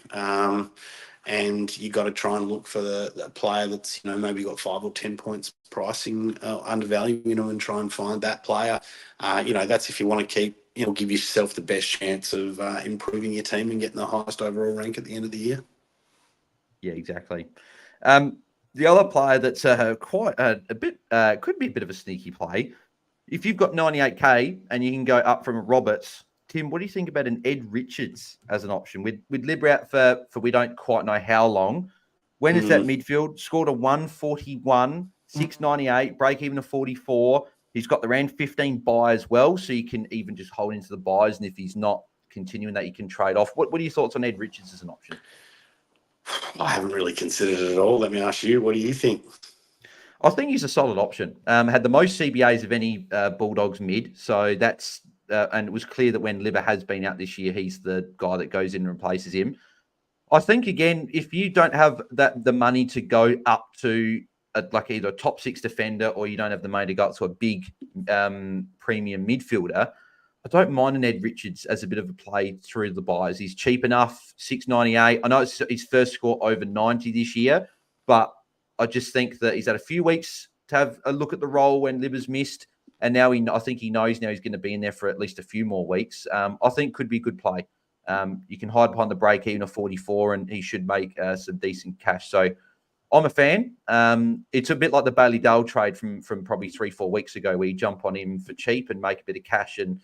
Speaker 1: And you got to try and look for the player that's, maybe got 5 or 10 points pricing undervaluing them and try and find that player. That's if you want to keep, give yourself the best chance of improving your team and getting the highest overall rank at the end of the year.
Speaker 2: Yeah, exactly. The other player that's quite a bit, could be a bit of a sneaky play. If you've got 98K and you can go up from Roberts, Tim, what do you think about an Ed Richards as an option? With Libra out for we don't quite know how long. When is that midfield? Scored a 141, 698, break even of 44. He's got the round 15 buy as well, so you can even just hold into the buys. And if he's not continuing that, you can trade off. What are your thoughts on Ed Richards as an option?
Speaker 1: I haven't really considered it at all. Let me ask you, what do you think?
Speaker 2: I think he's a solid option. Had the most CBAs of any Bulldogs mid, so that's and it was clear that when Libba has been out this year, he's the guy that goes in and replaces him. I think again, if you don't have the money to go up to like either a top 6 defender, or you don't have the money to go up to a big premium midfielder, I don't mind an Ed Richards as a bit of a play through the buys. He's cheap enough, 698. I know it's his first score over 90 this year, but I just think that he's had a few weeks to have a look at the role when Libba's missed, and now I think he knows now he's going to be in there for at least a few more weeks. I think could be a good play. You can hide behind the break even of 44, and he should make some decent cash. So I'm a fan. It's a bit like the Bailey Dale trade from probably 3-4 weeks ago, where you jump on him for cheap and make a bit of cash and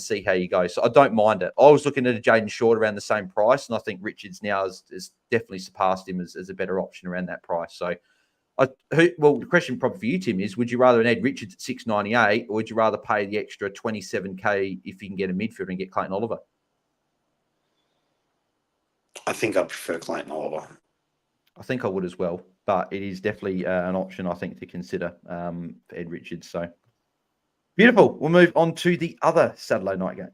Speaker 2: see how you go. So I don't mind it. I was looking at a Jaden Short around the same price, and I think Richards now has definitely surpassed him as a better option around that price. So, the question probably for you, Tim, is would you rather an Ed Richards at 698, or would you rather pay the extra 27K if you can get a midfielder and get Clayton Oliver?
Speaker 1: I think I prefer Clayton Oliver.
Speaker 2: I think I would as well, but it is definitely an option, I think, to consider for Ed Richards. So beautiful. We'll move on to the other Saturday night game.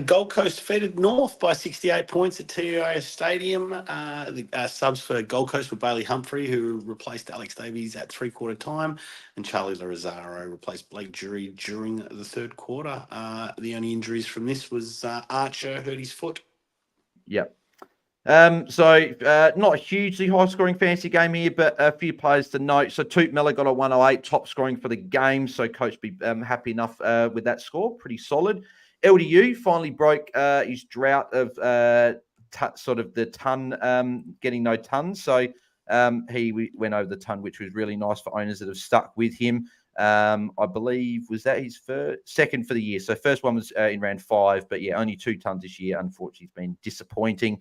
Speaker 1: Gold Coast defeated North by 68 points at TIO Stadium. The subs for Gold Coast were Bailey Humphrey, who replaced Alex Davies at three-quarter time, and Charlie Lazzaro replaced Blake Jury during the third quarter. The only injuries from this was Archer hurt his foot.
Speaker 2: Yep. Not a hugely high-scoring fantasy game here, but a few players to note. So Toot Miller got a 108, top scoring for the game. So Coach be happy enough with that score. Pretty solid. LDU finally broke his drought of sort of the ton, getting no tons. So he went over the ton, which was really nice for owners that have stuck with him. I believe, was that his second for the year? So first one was in round 5, but yeah, only 2 tons this year. Unfortunately, it's been disappointing.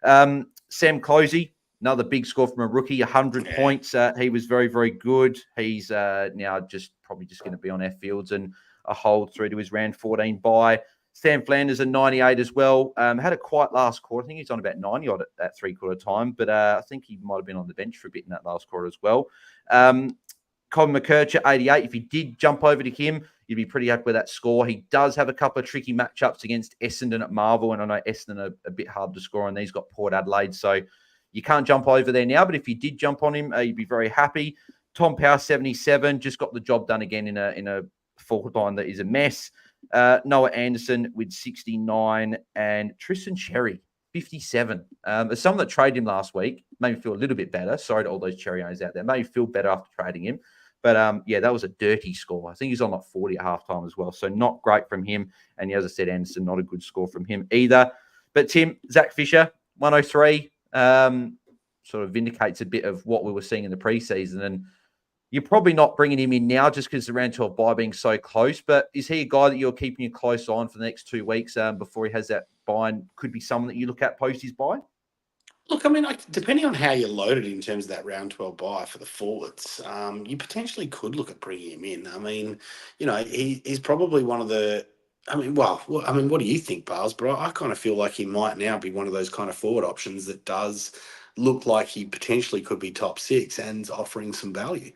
Speaker 2: Sam Closey, another big score from a rookie, 100 points. He was very, very good. He's now probably just going to be on our fields and a hold through to his round 14 bye. Sam Flanders, a 98 as well. Had a quiet last quarter. I think he's on about 90 odd at that three-quarter time, but I think he might have been on the bench for a bit in that last quarter as well. Colin McKercher, 88. If you did jump over to him, you'd be pretty happy with that score. He does have a couple of tricky matchups against Essendon at Marvel, and I know Essendon are a bit hard to score, and he's got Port Adelaide, so you can't jump over there now, but if you did jump on him, you'd be very happy. Tom Power, 77, just got the job done again in a forward line that is a mess. Noah Anderson with 69, and Tristan Cherry, 57. As someone that traded him last week, made me feel a little bit better. Sorry to all those Cherry owners out there. Made me feel better after trading him. But yeah, that was a dirty score. I think he's on like 40 at halftime as well. So not great from him. And as I said, Anderson, not a good score from him either. But Tim, Zach Fisher, 103, sort of vindicates a bit of what we were seeing in the preseason. And you're probably not bringing him in now just because the round 12 bye being so close. But is he a guy that you're keeping a close eye on for the next 2 weeks before he has that bye, and could be someone that you look at post his bye?
Speaker 1: Look, I mean, depending on how you're loaded in terms of that round 12 bye for the forwards, you potentially could look at bringing him in. I mean, he's probably one of the. I mean, what do you think, Bars? But I kind of feel like he might now be one of those kind of forward options that does look like he potentially could be top 6 and offering some value.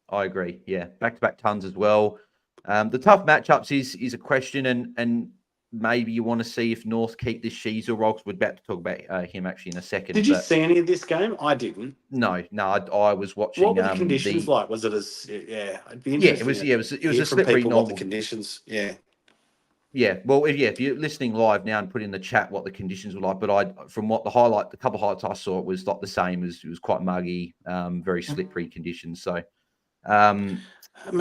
Speaker 2: I agree. Yeah, back-to-back tons as well. The tough matchups is a question, and maybe you want to see if North keep this Sheezel role, because we're about to talk about him actually in a second.
Speaker 1: Did you see any of this game? I didn't.
Speaker 2: No, I was watching.
Speaker 1: What were the conditions like? Was it It'd be interesting.
Speaker 2: It was a slippery normal.
Speaker 1: What the conditions? Yeah.
Speaker 2: Yeah, well, if you're listening live now and put in the chat what the conditions were like, but from what the couple of highlights I saw, it was not the same. It was quite muggy, very slippery conditions. So,
Speaker 1: I mean,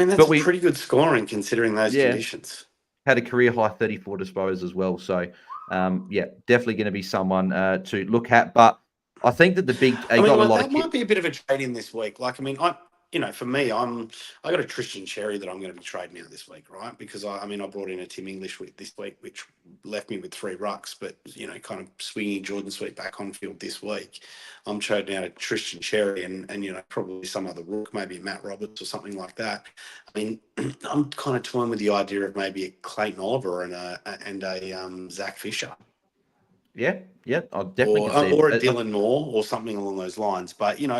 Speaker 1: that's pretty good scoring considering those conditions.
Speaker 2: Had a career high 34 disposals as well. So, definitely going to be someone to look at. But I think that
Speaker 1: that might be a bit of a trade in this week. Like, I mean, for me, I got a Tristan Cherry that I'm going to be trading out this week, right? Because I brought in a Tim English this week, which left me with 3 rucks, but kind of swinging Jordan Sweet back on field this week. I'm trading out a Tristan Cherry and probably some other rook, maybe Matt Roberts or something like that. I mean, I'm kind of toying with the idea of maybe a Clayton Oliver and a Zach Fisher.
Speaker 2: Yeah, I'll definitely
Speaker 1: or a Dylan Moore or something along those lines. But
Speaker 2: yeah,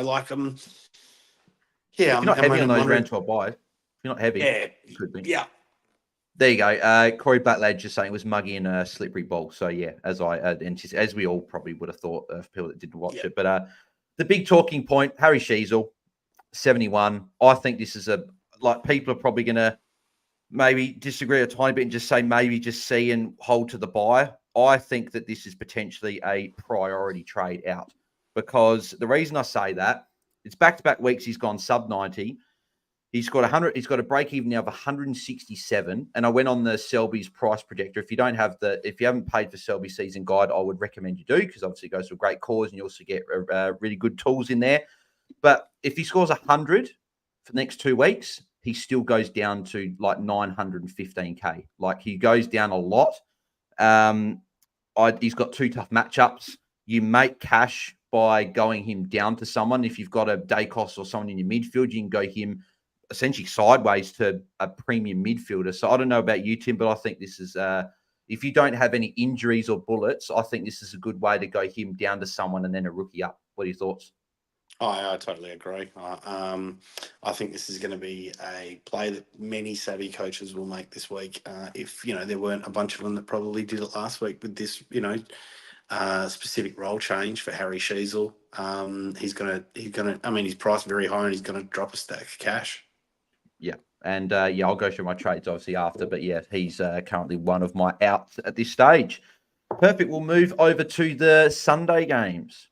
Speaker 2: if you're not heavy on those round 12 buys. If you're not heavy, it could be.
Speaker 1: Yeah.
Speaker 2: There you go. Corey Blackledge just saying it was muggy and a slippery ball. So yeah, as we all probably would have thought of people that didn't watch it. But the big talking point, Harry Sheezel, 71. I think this is people are probably going to maybe disagree a tiny bit and just say maybe just see and hold to the buy. I think that this is potentially a priority trade out, because the reason I say that, it's back-to-back weeks he's gone sub 90. He's got 100. He's got a break even now of 167. And I went on the Selby's price projector. If you haven't paid for Selby season guide, I would recommend you do, because obviously it goes to a great cause and you also get really good tools in there. But if he scores 100 for the next 2 weeks, he still goes down to like 915K. Like, he goes down a lot. He's got 2 tough matchups. You make cash by going him down to someone. If you've got a Dacos or someone in your midfield, you can go him essentially sideways to a premium midfielder. So I don't know about you, Tim, but I think this is if you don't have any injuries or bullets, I think this is a good way to go him down to someone and then a rookie up. What are your thoughts?
Speaker 1: I totally agree. I think this is going to be a play that many savvy coaches will make this week. If there weren't a bunch of them that probably did it last week with this, specific role change for Harry Sheasel. He's gonna. I mean, he's priced very high, and he's gonna drop a stack of cash.
Speaker 2: Yeah, and I'll go through my trades obviously after, but yeah, he's currently one of my outs at this stage. Perfect. We'll move over to the Sunday games.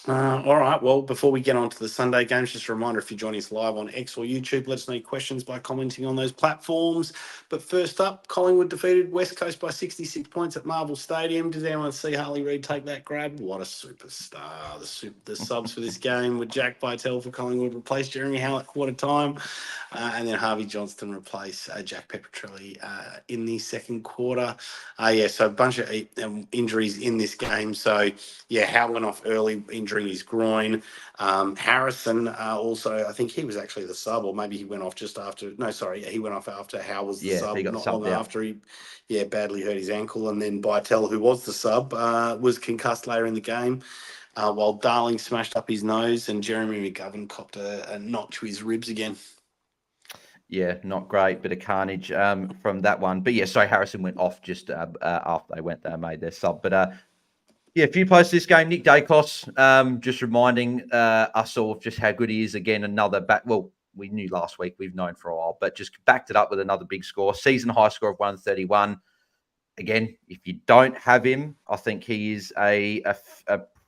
Speaker 1: All right. Well, before we get on to the Sunday games, just a reminder, if you're joining us live on X or YouTube, let us know your questions by commenting on those platforms. But first up, Collingwood defeated West Coast by 66 points at Marvel Stadium. Did anyone see Harley Reid take that grab? What a superstar. The subs for this game were Jack Bytel for Collingwood, replaced Jeremy Howe at quarter time, and then Harvey Johnston replaced Jack Peppetrelli in the second quarter. So a bunch of injuries in this game. So, yeah, Howe went off early, injuring his groin. Harrison also, I think he was actually the sub, or maybe he went off just after. No, sorry, he went off after Howe was the sub, not long after he badly hurt his ankle. And then Bytel, who was the sub, was concussed later in the game, while Darling smashed up his nose and Jeremy McGovern copped a knock to his ribs again.
Speaker 2: Yeah, not great. Bit of carnage from that one. But yeah, so Harrison went off just after they made their sub. But a few players this game. Nick Dacos, just reminding us all of just how good he is. Again, another back. Well, we knew last week, we've known for a while, but just backed it up with another big score. Season high score of 131. Again, if you don't have him, I think he is a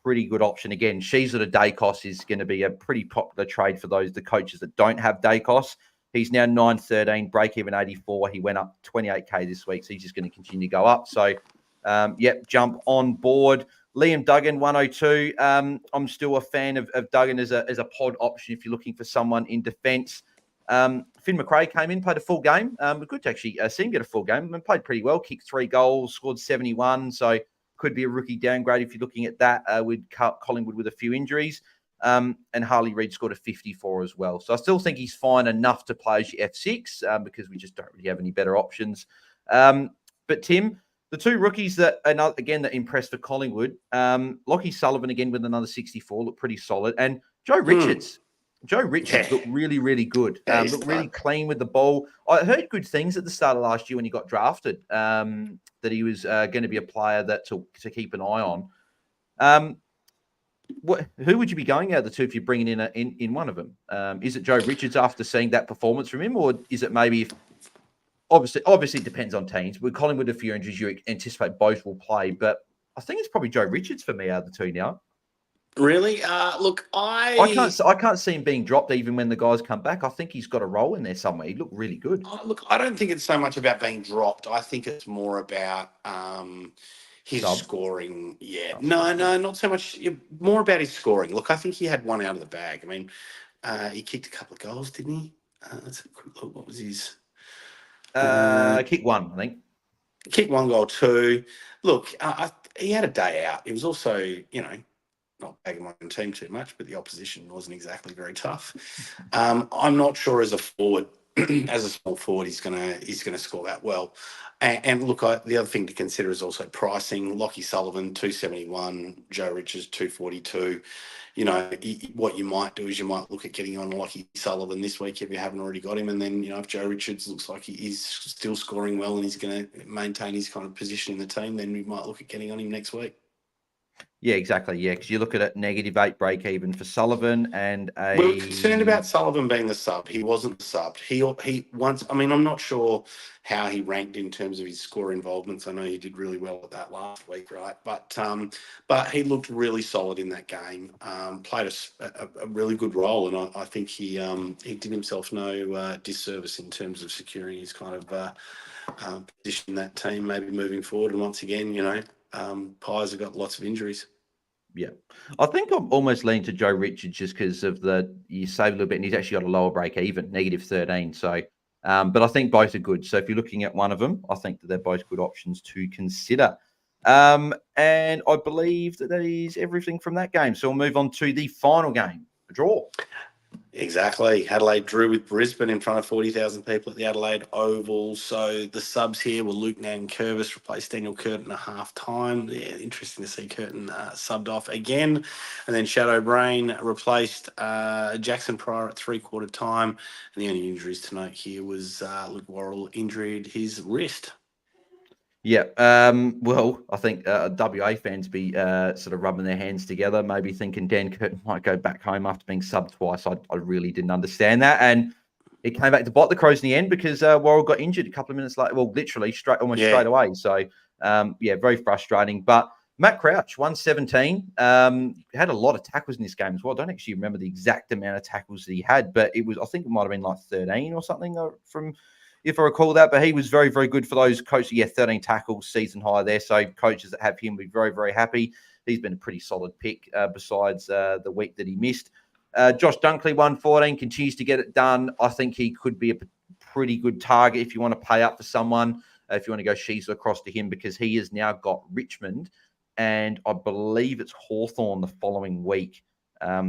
Speaker 2: pretty good option. Again, Sheasel to Dacos is going to be a pretty popular trade for the coaches that don't have Dacos. He's now 913, break even 84. He went up 28K this week, so he's just going to continue to go up. So, jump on board. Liam Duggan, 102. I'm still a fan of Duggan as a pod option if you're looking for someone in defence. Finn McRae came in, played a full game. We could actually see him get a full game and played pretty well. Kicked 3 goals, scored 71. So could be a rookie downgrade if you're looking at that with Collingwood with a few injuries. And Harley Reid scored a 54 as well. So I still think he's fine enough to play as your F6 because we just don't really have any better options. But Tim, the two rookies that impressed for Collingwood, Lachie Sullivan again with another 64, looked pretty solid. And Joe Richards. Joe Richards looked really, really good. Looked really clean with the ball. I heard good things at the start of last year when he got drafted, that he was going to be a player that to keep an eye on. Who would you be going out of the two if you're bringing in one of them? Is it Joe Richards after seeing that performance from him, or is it maybe obviously it depends on teams. With Collingwood a few injuries, you anticipate both will play, but I think it's probably Joe Richards for me out of the two now.
Speaker 1: Really? Look, I
Speaker 2: can't see him being dropped even when the guys come back. I think he's got a role in there somewhere. He looked really good.
Speaker 1: Look, I don't think it's so much about being dropped. I think it's more about his scoring. Yeah. No, not so much. More about his scoring. Look, I think he had one out of the bag. I mean, he kicked a couple of goals, didn't he? Let's have a quick look. What was his?
Speaker 2: Kick one, I think.
Speaker 1: Kick 1 goal, 2. Look, he had a day out. It was also, not bagging my own team too much, but the opposition wasn't exactly very tough. I'm not sure as a forward, as a small forward, he's gonna score that well. And look, the other thing to consider is also pricing. Lachie Sullivan, 271, Joe Richards, 242. What you might do is you might look at getting on Lachie Sullivan this week if you haven't already got him. And then, if Joe Richards looks like he's still scoring well and he's going to maintain his kind of position in the team, then we might look at getting on him next week.
Speaker 2: Yeah, exactly. Yeah, because you look at it, -8 break even for Sullivan and
Speaker 1: We were concerned about Sullivan being the sub. He wasn't subbed. He once. I mean, I'm not sure how he ranked in terms of his score involvements. I know he did really well at that last week, right? But he looked really solid in that game. Played a really good role, and I think he did himself no disservice in terms of securing his kind of position in that team, maybe moving forward. And once again, Pies have got lots of injuries.
Speaker 2: Yeah, I think I'm almost leaning to Joe Richards just because of you save a little bit and he's actually got a lower break even, -13. So, but I think both are good. So if you're looking at one of them, I think that they're both good options to consider. And I believe that is everything from that game. So we'll move on to the final game, a draw.
Speaker 1: Exactly. Adelaide drew with Brisbane in front of 40,000 people at the Adelaide Oval. So the subs here were Luke Nankervis replaced Daniel Curtin at half time. Yeah, interesting to see Curtin subbed off again. And then Shadow Brain replaced Jackson Pryor at 3/4 time. And the only injuries to note here was Luke Worrell injured his wrist.
Speaker 2: Yeah. Well, I think WA fans be sort of rubbing their hands together, maybe thinking Dan Curtin might go back home after being subbed twice. I really didn't understand that. And it came back to bite the Crows in the end because Worrell got injured a couple of minutes later. Well, literally almost straight away. So, very frustrating. But Matt Crouch, 117, had a lot of tackles in this game as well. I don't actually remember the exact amount of tackles that he had, but I think it might have been like 13 or something from if I recall that, but he was very, very good for those coaches. Yeah, 13 tackles, season high there. So coaches that have him will be very, very happy. He's been a pretty solid pick besides the week that he missed. Josh Dunkley, 114, continues to get it done. I think he could be a pretty good target if you want to pay up for someone, if you want to go Sheezel across to him, because he has now got Richmond and I believe it's Hawthorn the following week.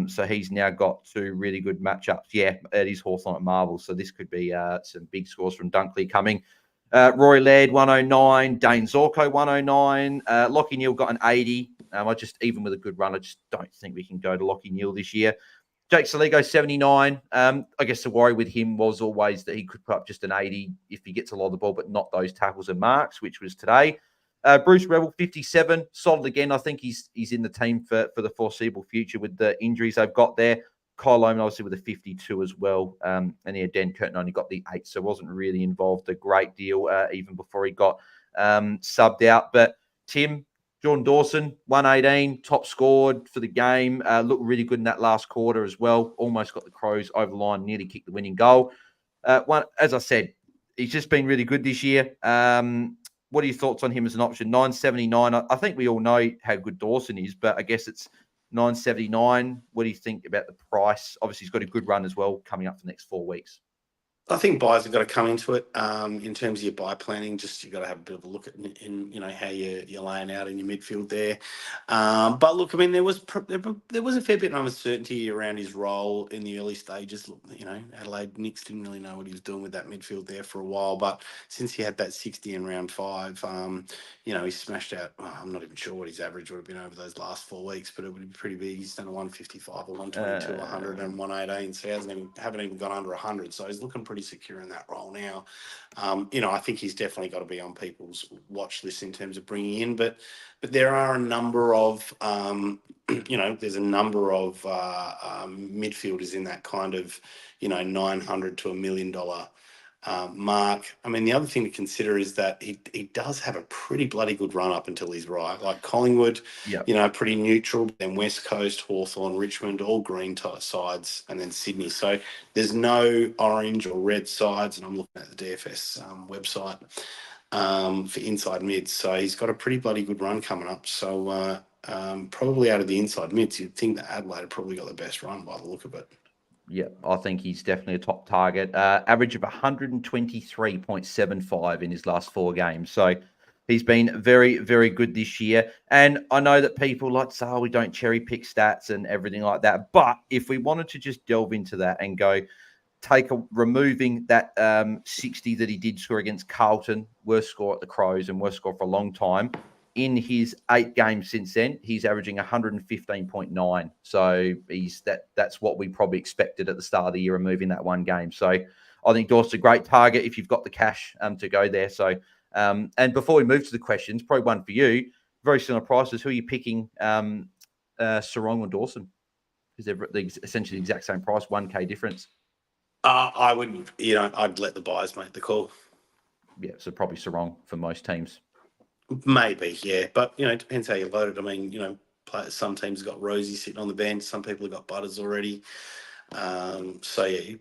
Speaker 2: So he's now got 2 really good matchups. Yeah, it is Hawthorn at Marvel. So this could be some big scores from Dunkley coming. Roy Laird, 109. Dane Zorko, 109. Lockie Neal got an 80. Even with a good run, I just don't think we can go to Lockie Neal this year. Jake Saligo, 79. I guess the worry with him was always that he could put up just an 80 if he gets a lot of the ball, but not those tackles and marks, which was today. Bruce Rebel, 57, solid again. I think he's in the team for the foreseeable future with the injuries they've got there. Kyle Loman, obviously, with a 52 as well. And Dan Curtin only got the 8, so wasn't really involved a great deal even before he got subbed out. But Tim, Jordan Dawson, 118, top scored for the game. Looked really good in that last quarter as well. Almost got the Crows over the line, nearly kicked the winning goal. As I said, he's just been really good this year. What are your thoughts on him as an option? 979. I think we all know how good Dawson is, but I guess it's 979. What do you think about the price? Obviously, he's got a good run as well coming up for the next 4 weeks.
Speaker 1: I think buys have got to come into it. In terms of your buy planning, just you've got to have a bit of a look at how you're laying out in your midfield there. But look, I mean, there was a fair bit of uncertainty around his role in the early stages. Adelaide Nicks didn't really know what he was doing with that midfield there for a while, but since he had that 60 in round 5, he smashed out. I'm not even sure what his average would have been over those last 4 weeks, but it would be pretty big. He's done a 155, a 122, 100, and 118. So he haven't even gone under 100. So he's looking pretty secure in that role now. I think he's definitely got to be on people's watch list in terms of bringing in, but there are a number of there's a number of midfielders in that kind of $900 to $1 million mark. I mean, the other thing to consider is that he does have a pretty bloody good run up until he's right. Like Collingwood, pretty neutral, then West Coast, Hawthorn, Richmond, all green sides, and then Sydney. So there's no orange or red sides, and I'm looking at the DFS website for inside mids. So he's got a pretty bloody good run coming up. So probably out of the inside mids, you'd think that Adelaide have probably got the best run by the look of it.
Speaker 2: Yeah, I think he's definitely a top target. Average of 123.75 in his last 4 games. So he's been very, very good this year. And I know that people like to say, we don't cherry pick stats and everything like that. But if we wanted to just delve into that and go, removing that 60 that he did score against Carlton, worst score at the Crows and worst score for a long time. In his 8 games since then, he's averaging 115.9. So that's what we probably expected at the start of the year, removing that 1 game. So I think Dawson's a great target if you've got the cash to go there. So and before we move to the questions, probably one for you, very similar prices. Who are you picking, Sarong or Dawson? Because they're essentially the exact same price, 1K difference.
Speaker 1: I would, I'd let the buyers make the call.
Speaker 2: Yeah, so probably Sarong for most teams.
Speaker 1: Maybe, yeah. But, it depends how you load it. I mean, some teams have got Rosie sitting on the bench. Some people have got Butters already. So, yeah,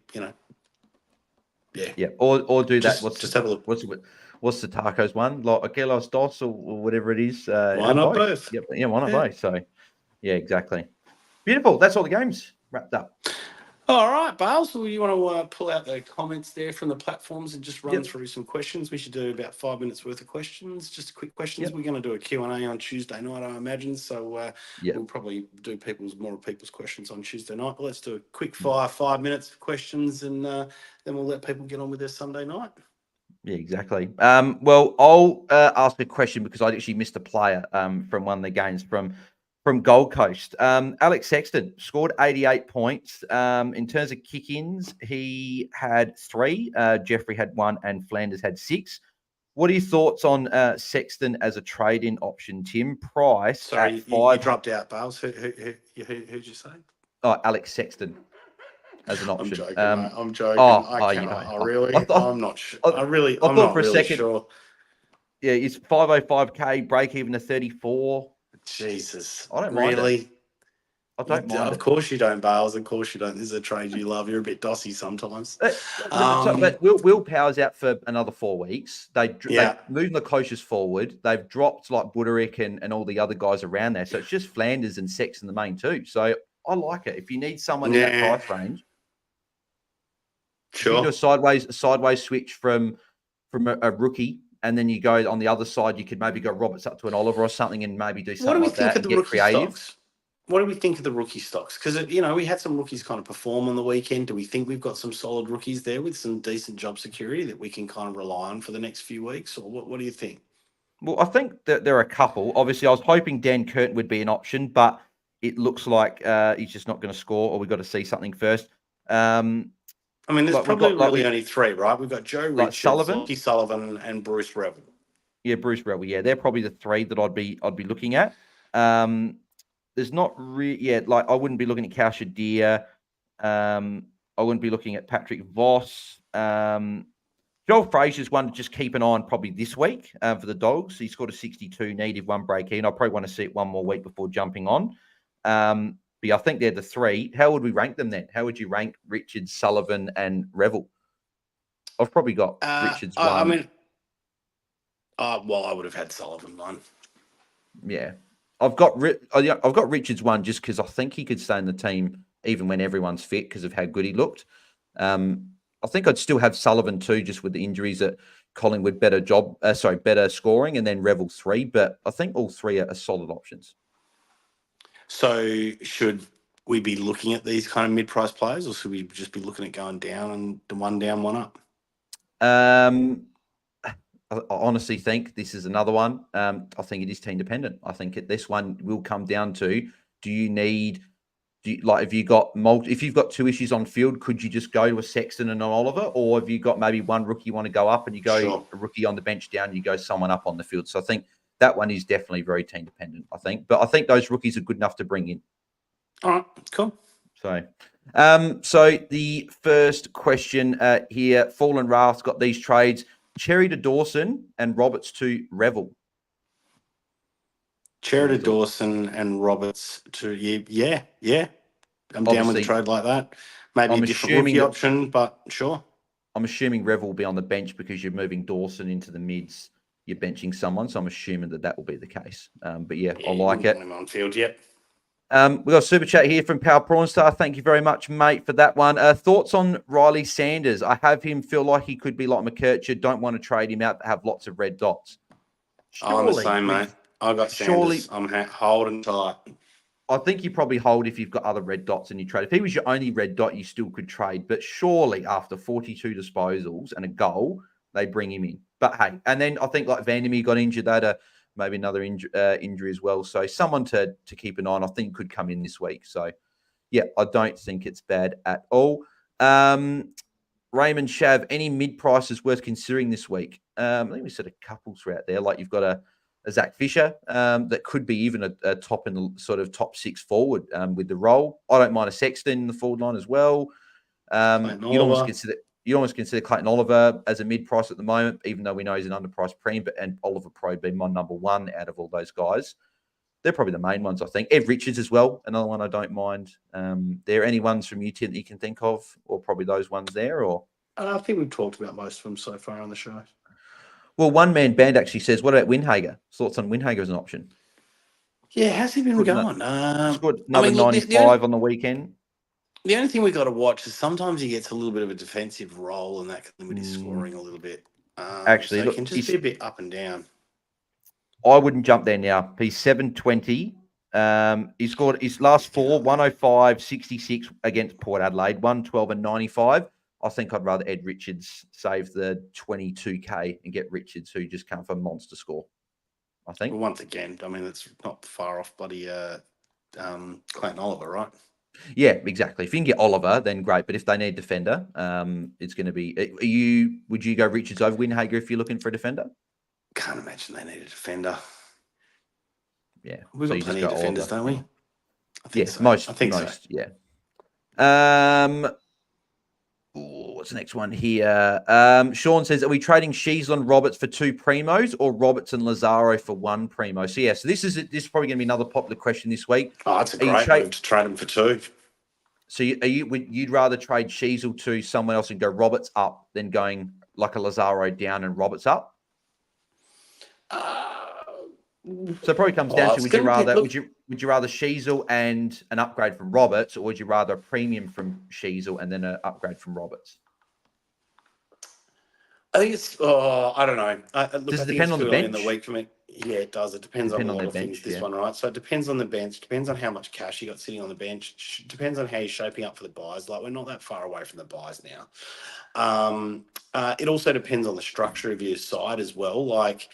Speaker 1: yeah.
Speaker 2: Yeah, or do that.
Speaker 1: Just have a look.
Speaker 2: What's the tacos one? Like Akelos Dos or whatever it is.
Speaker 1: Why not both?
Speaker 2: Yeah, why not both? So, yeah, exactly. Beautiful. That's all the games wrapped up.
Speaker 1: All right, Bales. Well, you want to pull out the comments there from the platforms and just run
Speaker 2: Yep.
Speaker 1: through some questions? We should do about 5 minutes worth of questions, just quick questions.
Speaker 2: Yep.
Speaker 1: We're going to do a Q&A on Tuesday night, I imagine. So
Speaker 2: Yep.
Speaker 1: we'll probably do more people's questions on Tuesday night. But let's do a quick fire 5 minutes of questions, and then we'll let people get on with their Sunday night.
Speaker 2: Yeah, exactly. Well, I'll ask a question because I actually missed a player from one of the games from Gold Coast. Alex Sexton scored 88 points. In terms of kick-ins, he had 3. Jeffrey had 1, and Flanders had 6. What are your thoughts on Sexton as a trade-in option, Tim? Price
Speaker 1: Sorry,
Speaker 2: at 5.
Speaker 1: you dropped out, Bales. Who'd you say?
Speaker 2: Oh, Alex Sexton as an option.
Speaker 1: I'm joking, mate. I'm joking. I'm not sure. I'm
Speaker 2: thought
Speaker 1: not
Speaker 2: for a
Speaker 1: really
Speaker 2: second,
Speaker 1: sure.
Speaker 2: Yeah, it's 505k, break even to 34.
Speaker 1: Jesus.
Speaker 2: I don't mind it. I don't mind
Speaker 1: Of
Speaker 2: it.
Speaker 1: course you don't, Bales. Of course you don't. This is a trade you love. You're a bit dossy sometimes.
Speaker 2: But Will Power's out for another 4 weeks. They've moved the coaches forward. They've dropped like Buderick and all the other guys around there. So it's just Flanders and Sex in the main too. So I like it. If you need someone in that price range,
Speaker 1: sure.
Speaker 2: You can do a sideways switch from a rookie, and then you go on the other side. You could maybe go Roberts up to an Oliver or something, and maybe do something like that and get creative.
Speaker 1: What do we think of the rookie stocks? Because we had some rookies kind of perform on the weekend. Do we think we've got some solid rookies there with some decent job security that we can kind of rely on for the next few weeks, or what do you think?
Speaker 2: Well, I think that there are a couple. Obviously, I was hoping Dan Curtin would be an option, but it looks like he's just not going to score, or we've got to see something first.
Speaker 1: There's probably only 3, right? We've got Joe Richards, Lockie Sullivan, and Bruce Revel.
Speaker 2: Yeah, Bruce Revel. Yeah, they're probably the 3 that I'd be looking at. There's not really, I wouldn't be looking at Cal Shadir. I wouldn't be looking at Patrick Voss. Joel Frazier's one to just keep an eye on probably this week for the Dogs. He scored a 62, needed 1 break in. I probably want to see it one more week before jumping on. But I think they're the 3. How would we rank them then? How would you rank Richards, Sullivan, and Revel? I've probably got Richards 1.
Speaker 1: I would have had Sullivan 1.
Speaker 2: Yeah. I've got Richards 1 just because I think he could stay in the team even when everyone's fit because of how good he looked. I think I'd still have Sullivan 2 just with the injuries at Collingwood, better scoring, and then Revel 3. But I think all 3 are solid options.
Speaker 1: So should we be looking at these kind of mid-price players, or should we just be looking at going down and the 1 down, 1 up?
Speaker 2: I honestly think this is another one. I think it is team dependent. I think this one will come down to: if you've got 2 issues on field, could you just go to a Sexton and an Oliver, or have you got maybe 1 rookie you want to go up and you go a rookie on the bench down, and you go someone up on the field? So I think that one is definitely very team dependent. But I think those rookies are good enough to bring in.
Speaker 1: All right, cool.
Speaker 2: So the first question here: Fallen Raft's got these trades. Cherry to Dawson and Roberts to Revel.
Speaker 1: Cherry to Dawson and Roberts to yeah. I'm down with a trade like that. Maybe a different rookie option, but sure.
Speaker 2: I'm assuming Revel will be on the bench because you're moving Dawson into the mids. You're benching someone, so I'm assuming that will be the case. But yeah, I like it.
Speaker 1: On field, yep.
Speaker 2: We've got a super chat here from Power Prawn Star. Thank you very much, mate, for that one. Thoughts on Riley Sanders? I have him feel like he could be like McKercher. Don't want to trade him out, but have lots of red dots.
Speaker 1: I'm the same, mate. I got Sanders. I'm holding tight.
Speaker 2: I think you probably hold if you've got other red dots and you trade. If he was your only red dot, you still could trade. But surely after 42 disposals and a goal, they bring him in. But hey, and then I think like Vandermeer got injured. They had maybe another injury as well. So someone to keep an eye on, I think, could come in this week. So, yeah, I don't think it's bad at all. Raymond Shav, any mid-prices worth considering this week? I think we said a couple throughout there. Like you've got a Zach Fisher that could be even a top in the sort of top 6 forward with the role. I don't mind a Sexton in the forward line as well. You'd almost consider Clayton Oliver as a mid-price at the moment, even though we know he's an underpriced premium, and Oliver Pro being my number 1 out of all those guys. They're probably the main ones, I think. Ev Richards as well, another one I don't mind. There any ones from you, Tim, that you can think of, or probably those ones there? Or
Speaker 1: I think we've talked about most of them so far on the show.
Speaker 2: Well, one man band actually says, what about Windhager? Thoughts on Windhager as an option?
Speaker 1: Yeah, how's he been going?
Speaker 2: Scored another 95 on the weekend.
Speaker 1: The only thing we got to watch is sometimes he gets a little bit of a defensive role, and that can limit his scoring a little bit.
Speaker 2: Actually,
Speaker 1: So
Speaker 2: look,
Speaker 1: it can just be a bit up and down.
Speaker 2: I wouldn't jump there now. He's 720. He scored his last four, 105, 66 against Port Adelaide, 112 and 95. I think I'd rather Ed Richards save the 22K and get Richards, who just come for a monster score. I think.
Speaker 1: Well, once again, I mean, it's not far off bloody Clayton Oliver, right?
Speaker 2: Yeah, exactly. If you can get Oliver, then great. But if they need defender, it's going to be. Would you go Richards over Windhager if you're looking for a defender?
Speaker 1: Can't imagine they need a defender.
Speaker 2: Yeah,
Speaker 1: we've got plenty of defenders, don't we?
Speaker 2: I think so. Most. Yeah. What's the next one here? Sean says, are we trading Sheasel and Roberts for 2 primos or Roberts and Lazaro for 1 primo? So, yeah, so this is probably going to be another popular question this week.
Speaker 1: Oh, it's a great move to trade them for 2.
Speaker 2: So you'd rather trade Sheasel to someone else and go Roberts up than going like a Lazaro down and Roberts up? So it probably comes down to would you rather Sheasel and an upgrade from Roberts, or would you rather a premium from Sheasel and then an upgrade from Roberts?
Speaker 1: I think it's. I don't know.
Speaker 2: Does it depend on the bench?
Speaker 1: In the week for me. Yeah, it does. It depends on a lot of things. This one, right? So it depends on the bench. Depends on how much cash you got sitting on the bench. Depends on how you're shaping up for the buys. Like, we're not that far away from the buys now. It also depends on the structure of your side as well. Like,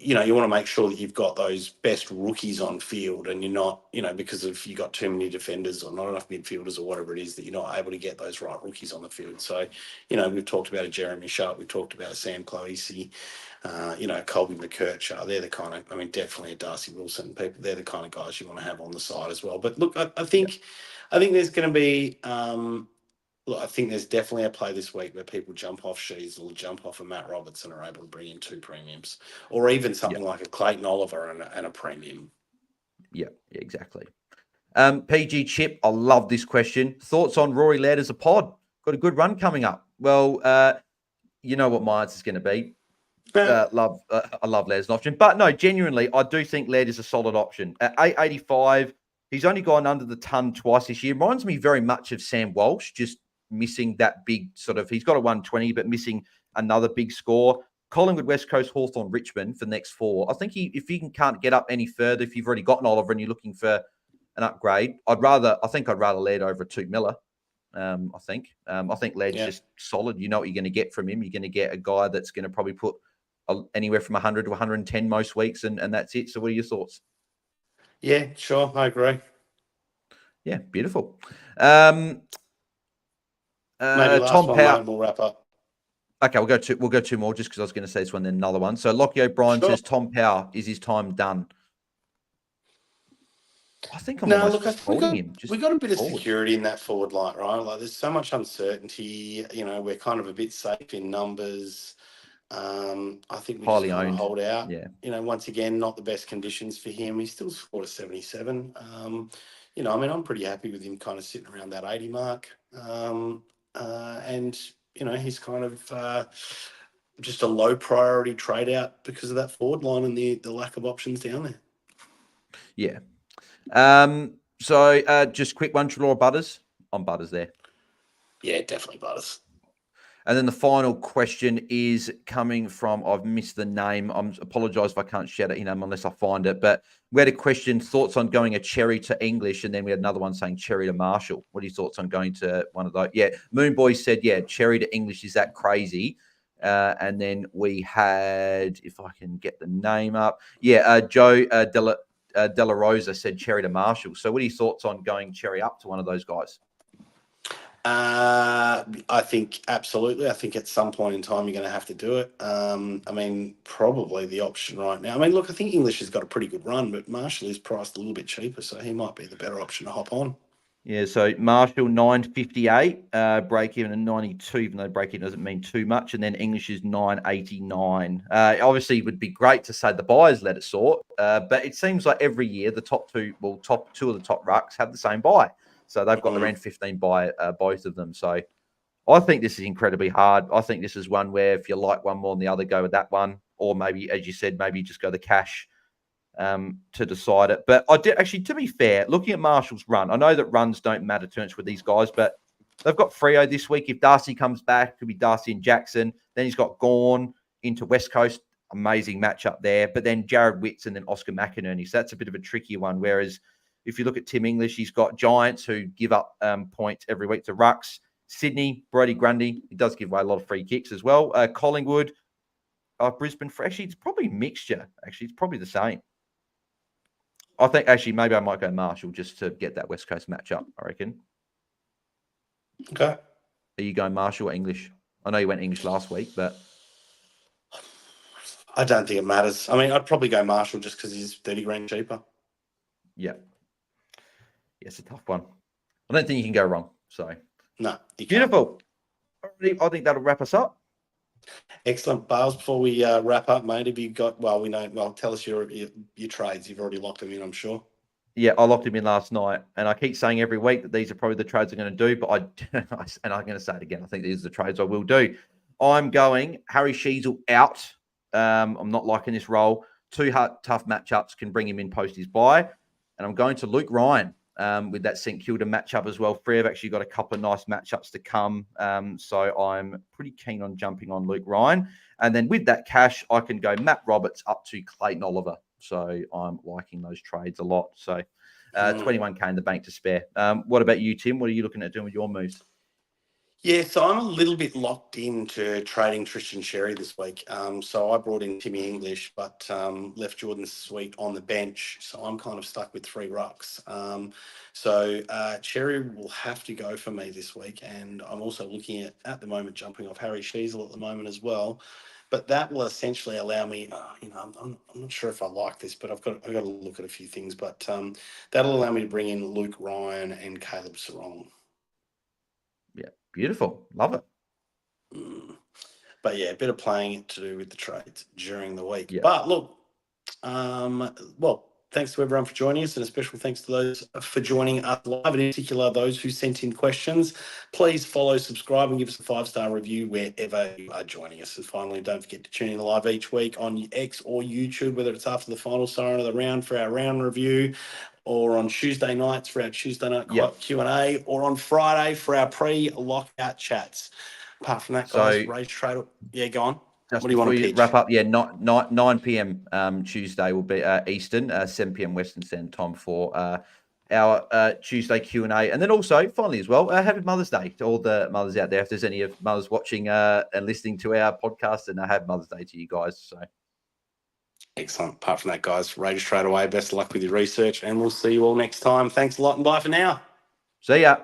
Speaker 1: you want to make sure that you've got those best rookies on field, and you're not, because if you got too many defenders or not enough midfielders or whatever it is, that you're not able to get those right rookies on the field. So, we've talked about a Jeremy Sharp, we've talked about a Sam Cloese, Colby McKercher. They're the kind of, definitely a Darcy Wilson. People, they're the kind of guys you want to have on the side as well. But look, I think there's going to be. Look, I think there's definitely a play this week where people jump off Sheasel, jump off a Matt Roberts, and are able to bring in 2 premiums, or even something like a Clayton Oliver and a premium. Yeah,
Speaker 2: exactly. PG Chip, I love this question. Thoughts on Rory Laird as a pod? Got a good run coming up. Well, you know what my answer is going to be. I love Laird as an option, but no, genuinely, I do think Laird is a solid option at 885. He's only gone under the ton twice this year. Reminds me very much of Sam Walsh, just missing that big he's got a 120, but missing another big score. Collingwood, West Coast, Hawthorn, Richmond for the next 4. I think if he can't get up any further, if you've already got an Oliver and you're looking for an upgrade, I'd rather Laird over a 2 Miller. I think Laird's just solid. You know what you're going to get from him. You're going to get a guy that's going to probably put anywhere from 100 to 110 most weeks, and that's it. So what are your thoughts?
Speaker 1: Yeah, sure. I agree.
Speaker 2: Yeah, beautiful.
Speaker 1: Maybe last
Speaker 2: Tom
Speaker 1: one,
Speaker 2: Power.
Speaker 1: mate, we'll wrap up.
Speaker 2: Okay, we'll go 2 more just because I was going to say this one, then another one. So Lockie O'Brien says Tom Power, is his time done? I think I'm almost holding him.
Speaker 1: We got a bit of security in that forward line, right? Like, there's so much uncertainty. We're kind of a bit safe in numbers. I think we just kind of hold out.
Speaker 2: Yeah.
Speaker 1: Once again, not the best conditions for him. He still scored a 77. I'm pretty happy with him kind of sitting around that 80 mark. And he's kind of just a low priority trade out because of that forward line and the lack of options down there.
Speaker 2: Yeah. So just quick one, Laura Butters. I'm Butters there.
Speaker 1: Yeah, definitely Butters.
Speaker 2: And then the final question is coming from, I've missed the name. I apologise if I can't shout it unless I find it. But we had a question, thoughts on going a Cherry to English, and then we had another one saying Cherry to Marshall. What are your thoughts on going to one of those? Yeah, Moon Boy said, yeah, Cherry to English, is that crazy? And then we had, if I can get the name up, Joe Della Rosa said Cherry to Marshall. So what are your thoughts on going Cherry up to one of those guys?
Speaker 1: I think absolutely. I think at some point in time you're going to have to do it. Probably the option right now. Look, I think English has got a pretty good run, but Marshall is priced a little bit cheaper, so he might be the better option to hop on.
Speaker 2: Yeah, so Marshall 958, break even at 92, even though break even doesn't mean too much, and then English is 989. Obviously, it would be great to say the buyers let it sort, but it seems like every year the top two of the top rucks have the same buy. So they've got around 15 by both of them. So I think this is incredibly hard. I think this is one where if you like one more than the other, go with that one. Or maybe, as you said, maybe just go the cash to decide it. But I did actually, to be fair, looking at Marshall's run, I know that runs don't matter too much with these guys, but they've got Freo this week. If Darcy comes back, it could be Darcy and Jackson. Then he's got Gawn into West Coast. Amazing matchup there. But then Jared Witts and then Oscar McInerney. So that's a bit of a trickier one. Whereas if you look at Tim English, he's got Giants who give up points every week to Rucks. Sydney, Brodie Grundy, he does give away a lot of free kicks as well. Collingwood, Brisbane, actually, it's probably mixture. Actually, it's probably the same. I think, actually, maybe I might go Marshall just to get that West Coast matchup, I reckon.
Speaker 1: Okay.
Speaker 2: Are you going Marshall or English? I know you went English last week, but...
Speaker 1: I don't think it matters. I mean, I'd probably go Marshall just because he's 30 grand cheaper.
Speaker 2: Yeah. It's a tough one. I don't think you can go wrong. So,
Speaker 1: no.
Speaker 2: Beautiful. I think that'll wrap us up.
Speaker 1: Excellent. Bales, before we wrap up, mate, have you got, tell us your trades. You've already locked them in, I'm sure.
Speaker 2: Yeah, I locked him in last night, and I keep saying every week that these are probably the trades I'm going to do, but and I'm going to say it again. I think these are the trades I will do. I'm going Harry Sheezel out. I'm not liking this role. Two tough matchups can bring him in post his bye. And I'm going to Luke Ryan with that St Kilda matchup as well. Free have actually got a couple of nice matchups to come. So I'm pretty keen on jumping on Luke Ryan. And then with that cash, I can go Matt Roberts up to Clayton Oliver. So I'm liking those trades a lot. So 21K in the bank to spare. What about you, Tim? What are you looking at doing with your moves?
Speaker 1: Yeah, so I'm a little bit locked into trading Tristan Sherry this week. So I brought in Timmy English, but left Jordan Sweet on the bench. So I'm kind of stuck with 3 rucks. So Cherry will have to go for me this week. And I'm also looking at the moment, jumping off Harry Sheezel at the moment as well. But that will essentially allow me, I'm not sure if I like this, but I've got to look at a few things. But that'll allow me to bring in Luke Ryan and Caleb Sarong.
Speaker 2: Yeah, beautiful. Love it.
Speaker 1: But yeah, a bit of playing to do with the trades during the week.
Speaker 2: Yeah.
Speaker 1: But look, thanks to everyone for joining us, and a special thanks to those for joining us live, in particular those who sent in questions. Please follow, subscribe, and give us a 5-star review wherever you are joining us. And finally, don't forget to tune in live each week on X or YouTube, whether it's after the final siren of the round for our round review, or on Tuesday nights for our Tuesday night Q&A, or on Friday for our pre-lockout chats. Apart from that, guys, raise trade. Yeah, go on.
Speaker 2: Just
Speaker 1: what do you want to pitch?
Speaker 2: Wrap up? Yeah, 9 p.m. Tuesday will be Eastern, 7 p.m. Western Standard Time for our Tuesday Q&A. And then also, finally as well, happy Mother's Day to all the mothers out there. If there's any of mothers watching and listening to our podcast, and happy Mother's Day to you guys. So
Speaker 1: excellent. Apart from that, guys, rate straight away. Best of luck with your research, and we'll see you all next time. Thanks a lot, and bye for now.
Speaker 2: See ya.